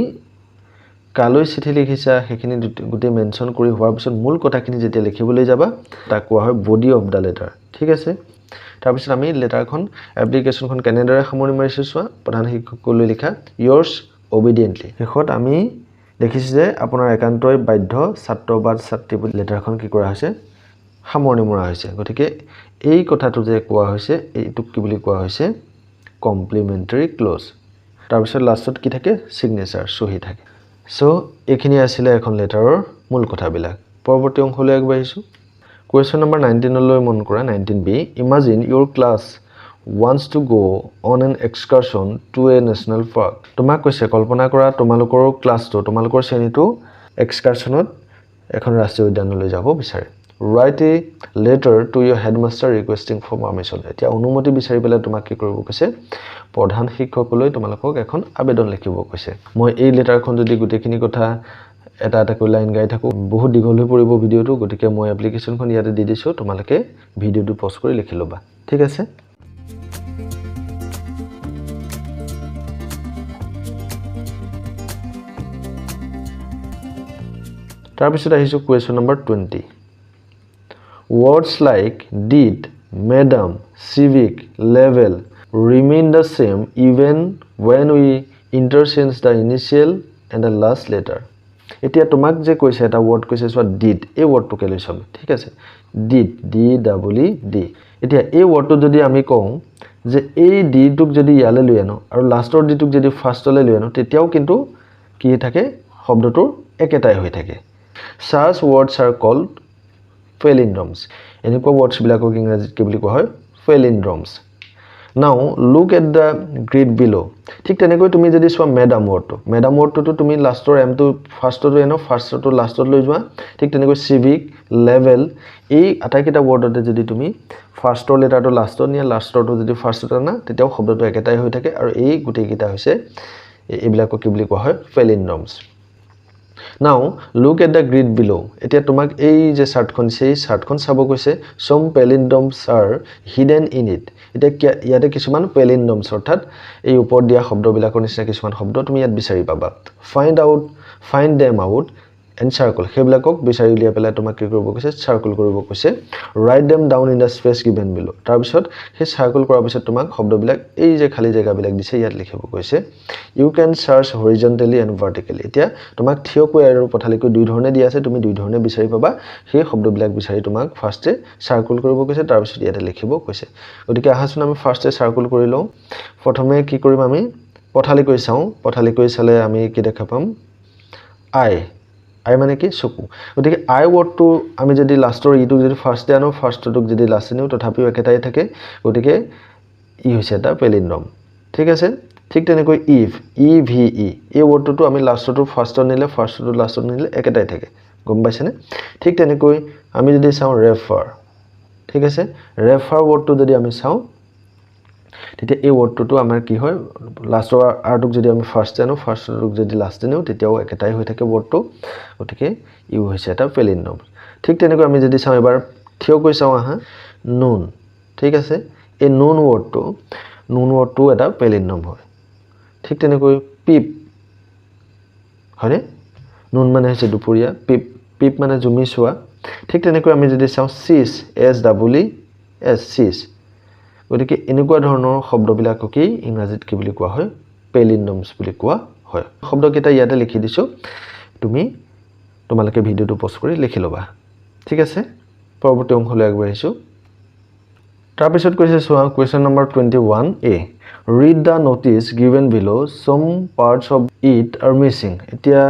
কালৈ চিঠি লিখিছা হেখিনি গুটে মেনশন কৰি হোৱাৰ পিছত মূল কথাখিনি যেতিয়া লিখিবলৈ যাবা তাক কোৱা হয় বডি অফ দা লেটাৰ ঠিক আছে তাৰ পিছত আমি লেটাৰখন এপ্লিকেশনখন কেনেদৰে সামৰি মাৰিছো চোৱা প্ৰধান শিক্ষকলৈ লিখা yours obediently হেখত আমি দেখিছে যে আপোনাৰ একান্তই বাধ্য ছাত্ৰ বা ছাত্ৰী বুলি লেটাৰখন কি কৰা হৈছে সামৰণি মৰা হৈছে গতিকে এই কথাটো যে কোৱা হৈছে এইটো কি বুলি কোৱা হৈছে কমপ্লিমেন্টাৰী ক্লজ তাৰ পিছত লাষ্টত কি থাকে সিগনেচাৰ সহি থাকে সো এখিনি আছিল এখন লেটাৰৰ মূল কথাবিলাক পৰৱৰ্তী অংশলৈ আগবাঢ়িছো কোৱেশ্চন নম্বৰ 19 লৈ মন কৰা 19b imagine your class wants to go on an excursion to a national park তোমাক কৈছে কল্পনা কৰা তোমালোকৰ ক্লাছটো তোমালোকৰ শ্ৰেণীটো এক্সকাৰচনত এখন ৰাষ্ট্ৰীয় উদ্যানলৈ যাব বিচাৰে write a letter to your headmaster requesting for permission এতিয়া অনুমতি বিচাৰি পেলাই তোমাক কি কৰিব কৈছে প্ৰধান শিক্ষকলৈ তোমালোকক এখন আবেদন লিখিব কৈছে মই এই লেটাৰখন যদি গুটেখিনি কথা এটা এটা কৈ লাইন গাই থাকো বহুত দীঘল হৈ পৰিব ভিডিওটো গতিকে মই এপ্লিকেশনখন ইয়াতে দি দিছো তোমালোকে ভিডিওটো পজ কৰি লিখি লবা ঠিক আছে তাৰ পিছত আহিছো question number 20 words like did madam civic level remain the same even when we interchange the initial and the last letter এতিয়া তোমাক যে কৈছে এটা ওয়ার্ড কৈছে সো ডিড এই ওয়ার্ডটো কে লৈছম ঠিক আছে did D double E D এতিয়া এই ৱৰ্ডটো যদি আমি কওঁ যে এই ডিটোক যদি ইয়ালৈ লৈ আনো আৰু লাষ্টৰ ডিটোক যদি ফাৰ্ষ্টলৈ লৈ আনো তেতিয়াও কিন্তু কি থাকে শব্দটোৰ একেটাই হৈ থাকে such words are called palindromes এনেকুৱা words বিলাকক ইংৰাজীত কি বুলি কোৱা হয় palindromes now look at the grid below ঠিক তেনেকৈ তুমি যদি চোৱা madam wordটো তুমি লাষ্টৰ m টো ফাৰ্ষ্টটো এনো ফাৰ্ষ্টটো লাষ্টত লৈ যোৱা ঠিক তেনেকৈ civic level এই আটাইকেইটা ৱৰ্ডতে যদি তুমি ফাৰ্ষ্টৰ লেটাৰটো লাষ্টত নিয়া লাষ্টৰটো যদি ফাৰ্ষ্টত আনা তেতিয়াও শব্দটো একেটাই হৈ থাকে আৰু এই গুটেইকেইটা হৈছে এইবিলাকক কি বুলি কোৱা হয় palindromes now look at the grid below এতিয়া তোমাক এই যে চাৰ্টখন সেই চাৰ্টখন চাব কৈছে some palindromes are hidden in it এতিয়া ইয়াতে কিছুমান palindromes অৰ্থাৎ এই ওপৰত দিয়া শব্দবিলাকৰ নিচিনা কিছুমান শব্দ তুমি ইয়াত বিচাৰি পাবা find them out and circle হেবিলাকক বিচাৰি উলিয়া পেলাই তোমাক কি কৰিব কৈছে সাৰ্কেল কৰিব কৈছে write them down in the space given below তাৰ পিছত হে সাৰ্কেল কৰাৰ পিছত তোমাক শব্দবিলাক এই যে খালি জায়গাবিলাক দিছে ইয়াত লিখিব কৈছে you can search horizontally and vertically এতিয়া তোমাক থিয়কৈ আৰু পথালিকৈ দুই ধৰণে দিয়া আছে তুমি দুই ধৰণে বিচাৰি পাবা সেই শব্দবিলাক বিচাৰি তোমাক ফাৰ্ষ্টে সাৰ্কেল কৰিব কৈছে তাৰ পিছত ইয়াতে লিখিব কৈছে গতিকে আহাচোন আমি ফাৰ্ষ্টে সাৰ্কেল কৰি লওঁ প্ৰথমে কি কৰিম আমি পথালিকৈ চাওঁ পথালিকৈ চালে আমি কি দেখা পাম I মানে কি চকু গতিকে I wordটো আমি যদি লাষ্টৰ ইটো যদি ফাৰ্ষ্টে আনো ফাৰ্ষ্টটোক যদি লাষ্টে নিও তথাপিও একেটাই থাকে গতিকে ই হৈছে এটা palindrome ঠিক আছে ঠিক তেনেকৈ if eve এই ৱৰ্ডটো আমি লাষ্টটো ফাৰ্ষ্টত নিলে ফাৰ্ষ্টটো লাষ্টত নিলে একেটাই থাকে গম পাইছেনে ঠিক তেনেকৈ আমি যদি চাওঁ refer ঠিক আছে refer ৱৰ্ডটো যদি আমি চাওঁ তেতিয়া এই ৱৰ্ডটো আমাৰ কি হয় লাষ্টৰ আৰটোক যদি আমি ফাৰ্ষ্ট আনো ফাৰ্ষ্টটোক যদি লাষ্ট নিও তেতিয়াও একেটাই হৈ থাকে ৱৰ্ডটো গতিকে ইউ হৈছে এটা palindrome ঠিক তেনেকৈ আমি যদি চাওঁ এবাৰ থিয়কৈ চাওঁ আহা noon ঠিক আছে এই noon ৱৰ্ডটো এটা palindrome হয় ঠিক তেনেকৈ পিপ হয়নে noon মানে হৈছে দুপৰীয়া পিপ মানে জুমি চোৱা ঠিক তেনেকৈ আমি যদি চাওঁ sis sis গতিকে এনেকুৱা ধৰণৰ শব্দবিলাককে ইংৰাজীত কি বুলি কোৱা হয় palindromes বুলি কোৱা হয় শব্দকেইটা ইয়াতে লিখি দিছো তোমালোকে ভিডিওটো পজ কৰি লিখি লবা ঠিক আছে পৰৱৰ্তী অংশলৈ আগবাঢ়িছো তাৰ পিছত কৈছে চোৱা question number 21a read the notice given below some parts of it are missing এতিয়া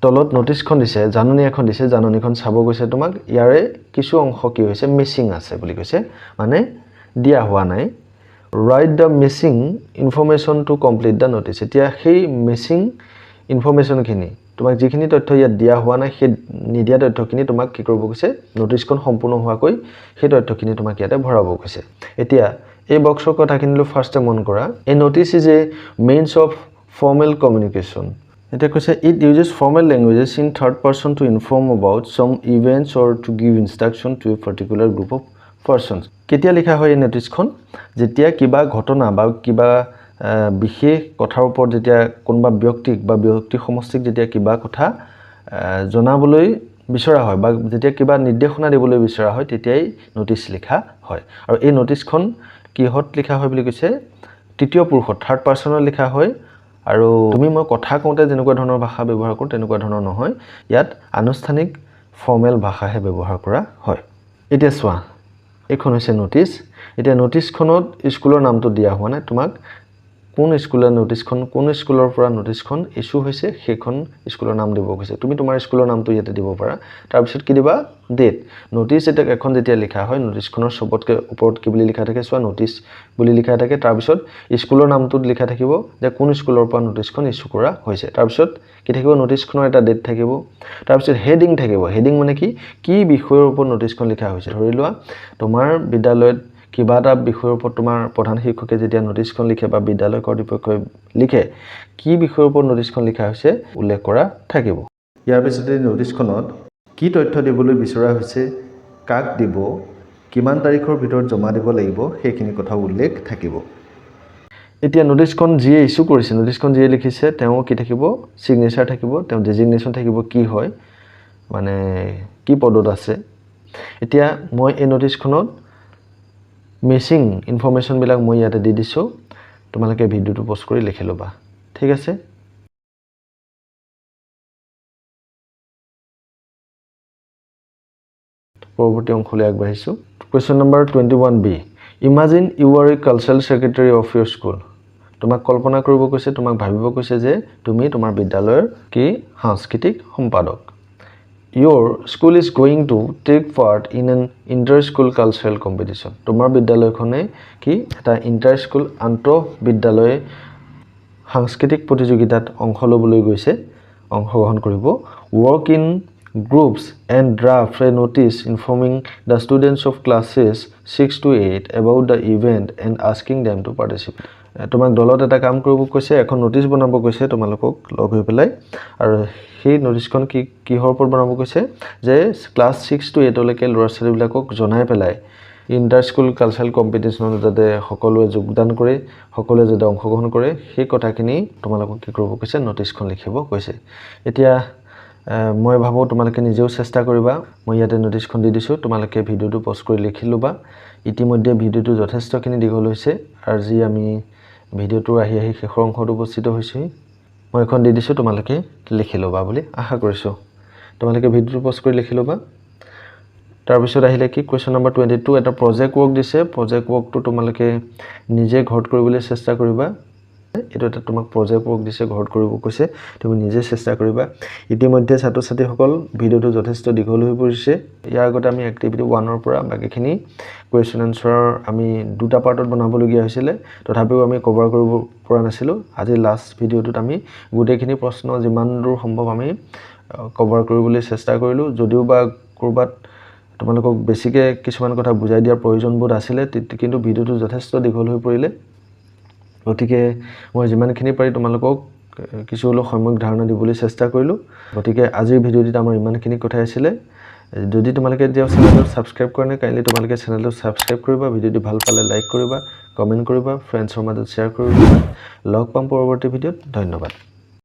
তলত নোটিছখন দিছে জাননী এখন দিছে জাননীখন চাব গৈছে তোমাক ইয়াৰে কিছু অংশ কি হৈছে মিসিং আছে বুলি কৈছে মানে দিয়া হোৱা নাই write the missing information to complete the notice এতিয়া সেই মিসিং ইনফৰমেশন খিনি তোমাক যিখিনি তথ্য ইয়াত দিয়া হোৱা নাই সেই নিদিয়া তথ্যখিনি তোমাক কি কৰিব কৈছে নোটিছখন সম্পূৰ্ণ হোৱাকৈ সেই তথ্যখিনি তোমাক ইয়াতে ভৰাব কৈছে এতিয়া এই বক্সৰ কথাখিনিলৈ ফাৰ্ষ্টে মন কৰা a notice is a means of formal communication এটা কৈছে it uses formal languages in third person to inform about some events or to give instruction to a particular group of persons কেতিয়া লিখা হয় এই নোটিছখন যেতিয়া কিবা ঘটনা বা কিবা বিশেষ কথাৰ ওপৰত যেতিয়া কোনবা ব্যক্তিক বা ব্যক্তি সমষ্টিক যেতিয়া কিবা কথা জনাবলৈ বিচৰা হয় বা যেতিয়া কিবা নিৰ্দেশনা দিবলৈ বিচৰা হয় তেতিয়াই নোটিছ লিখা হয় আৰু এই নোটিছখন কিহত লিখা হয় বুলি কৈছে তৃতীয় পুৰুষত থাৰ্ড পাৰসনত লিখা হয় আৰু তুমি মই কথা কওঁতে যেনেকুৱা ধৰণৰ ভাষা ব্যৱহাৰ কৰোঁ তেনেকুৱা ধৰণৰ নহয় ইয়াত আনুষ্ঠানিক ফৰ্মেল ভাষাহে ব্যৱহাৰ কৰা হয় এতিয়া চোৱা এখন হৈছে নোটিছ এতিয়া নোটিছখনত স্কুলৰ নামটো দিয়া হোৱা নাই তোমাক কোন স্কুলৰ নোটিছখন কোন স্কুলৰ পৰা নোটিছখন ইস্যু হৈছে সেইখন স্কুলৰ নাম দিব কৈছে তুমি তোমাৰ স্কুলৰ নামটো ইয়াতে দিব পাৰা তাৰ পিছত কি দিবা ডেট নোটিছ এটা এখন যেতিয়া লিখা হয় নোটিছখনৰ সবতকে ওপৰত কি বুলি লিখা থাকে চোৱা নোটিছ বুলি লিখা থাকে তাৰ পিছত স্কুলৰ নামটোত লিখা থাকিব যে কোন স্কুলৰ পৰা নোটিছখন ইস্যু কৰা হৈছে তাৰ পিছত কি থাকিব নোটিছখনৰ এটা ডেট থাকিব তাৰ পিছত হেডিং থাকিব হেডিং মানে কি বিষয়ৰ ওপৰত নোটিছখন লিখা হৈছে ধৰি লোৱা তোমাৰ বিদ্যালয়ত কিবা এটা বিষয়ৰ ওপৰত তোমাৰ প্ৰধান শিক্ষকে যেতিয়া নোটিছখন লিখে বা বিদ্যালয় কৰ্তৃপক্ষই লিখে কি বিষয়ৰ ওপৰত নোটিছখন লিখা হৈছে উল্লেখ কৰা থাকিব ইয়াৰ পিছতে নোটিছখনত কি তথ্য দিবলৈ বিচৰা হৈছে কাক দিব কিমান তাৰিখৰ ভিতৰত জমা দিব লাগিব সেইখিনি কথা উল্লেখ থাকিব এতিয়া নোটিছখন যিয়ে ইস্যু কৰিছে নোটিছখন যিয়ে লিখিছে তেওঁ কি থাকিব সিগনেচাৰ থাকিব তেওঁ ডেজিগনেশ্যন থাকিব কি হয় মানে কি পদত আছে এতিয়া মই এই নোটিছখনত মিসিং ইনফৰমেশন বিলাক মই ইয়াতে দি দিছো তোমালোকে ভিডিওটো পজ কৰি লিখি লবা ঠিক আছে পৰৱৰ্তী অংশলৈ আগবাঢ়িছো Question number 21B. Imagine you are a cultural secretary of your school. তোমাক কল্পনা কৰিব কৈছে, তোমাক ভাবিব কৈছে যে তুমি তোমাৰ বিদ্যালয়ৰ কি সাংস্কৃতিক সম্পাদক। Your school is going to take part in an inter-school cultural competition. তোমাৰ বিদ্যালয়খনে কি এটা inter-school আন্তঃ বিদ্যালয় সাংস্কৃতিক প্ৰতিযোগিতাত অংশ ল'বলৈ গৈছে, অংশগ্ৰহণ কৰিব। Work in groups and draft a notice informing the students of classes 6 to 8 about the event and asking them to participate. তোমাক দলত এটা কাম কৰিব কৈছে, এখন নোটিছ বনাব কৈছে তোমালোকক লগ হৈ পেলাই, আৰু সেই নোটিছখন কিহৰ ওপৰত বনাব কৈছে যে ক্লাছ 6 to 8 লৈকে ল'ৰা ছোৱালীবিলাকক জনাই পেলাই ইণ্টাৰ স্কুল কালচাৰেল কম্পিটিশ্যনত যাতে সকলোৱে যোগদান কৰে, সকলোৱে যাতে অংশগ্ৰহণ কৰে, সেই কথাখিনি তোমালোকক কি কৰিব কৈছে নোটিছখন লিখিব কৈছে। এতিয়া মই ভাবোঁ তোমালোকে নিজেও চেষ্টা কৰিবা। মই ইয়াতে নোটিছখন দি দিছোঁ, তোমালোকে ভিডিঅ'টো পজ কৰি লিখি ল'বা। ইতিমধ্যে ভিডিঅ'টো যথেষ্টখিনি দীঘল হৈছে, আজি আমি ভিডিঅ'টো আহি শেষৰ অংশত উপস্থিত হৈছোঁ। মই এখন দি দিছোঁ, তোমালোকে লিখি ল'বা বুলি আশা কৰিছোঁ। তোমালোকে ভিডিঅ'টো পজ কৰি লিখি ল'বা। তাৰপিছত আহিলে কি কুৱেশ্যন নম্বৰ 22, এটা প্ৰজেক্ট ৱৰ্ক দিছে। প্ৰজেক্ট ৱৰ্কটো তোমালোকে নিজে ঘৰত কৰিবলৈ চেষ্টা কৰিবা। এইটো এটা তোমাক প্ৰজেক্ট ৱৰ্ক দিছে, ঘৰত কৰিব কৈছে, তুমি নিজে চেষ্টা কৰিবা। ইতিমধ্যে ছাত্ৰ ছাত্ৰীসকল ভিডিঅ'টো যথেষ্ট দীঘল হৈ পৰিছে। ইয়াৰ আগতে আমি এক্টিভিটি 1ৰ পৰা বাকীখিনি কুৱেশ্যন এনচাৰ আমি দুটা পাৰ্টত বনাবলগীয়া হৈছিলে, তথাপিও আমি কভাৰ কৰিব পৰা নাছিলোঁ। আজি লাষ্ট ভিডিঅ'টোত আমি গোটেইখিনি প্ৰশ্ন যিমান দূৰ সম্ভৱ আমি কভাৰ কৰিবলৈ চেষ্টা কৰিলোঁ। যদিও বা ক'ৰবাত তোমালোকক বেছিকৈ কিছুমান কথা বুজাই দিয়াৰ প্ৰয়োজনবোধ আছিলে, কিন্তু ভিডিঅ'টো যথেষ্ট দীঘল হৈ পৰিলে। গতিকে মই যিমানখিনি পাৰি তোমালোকক কিছু হ'লেও সম্যক ধাৰণা দিবলৈ চেষ্টা কৰিলোঁ। গতিকে আজিৰ ভিডিঅ'টিত আমাৰ ইমানখিনি কথাই আছিলে। যদি তোমালোকে এতিয়াও চেনেলটো ছাবস্ক্ৰাইব কৰা নাই, কাইণ্ডলি তোমালোকে চেনেলটো ছাবস্ক্ৰাইব কৰিবা। ভিডিঅ'টো ভাল পালে লাইক কৰিবা, কমেণ্ট কৰিবা, ফ্ৰেণ্ডছৰ মাজত শ্বেয়াৰ কৰিবা। লগ পাম পৰৱৰ্তী ভিডিঅ'ত। ধন্যবাদ।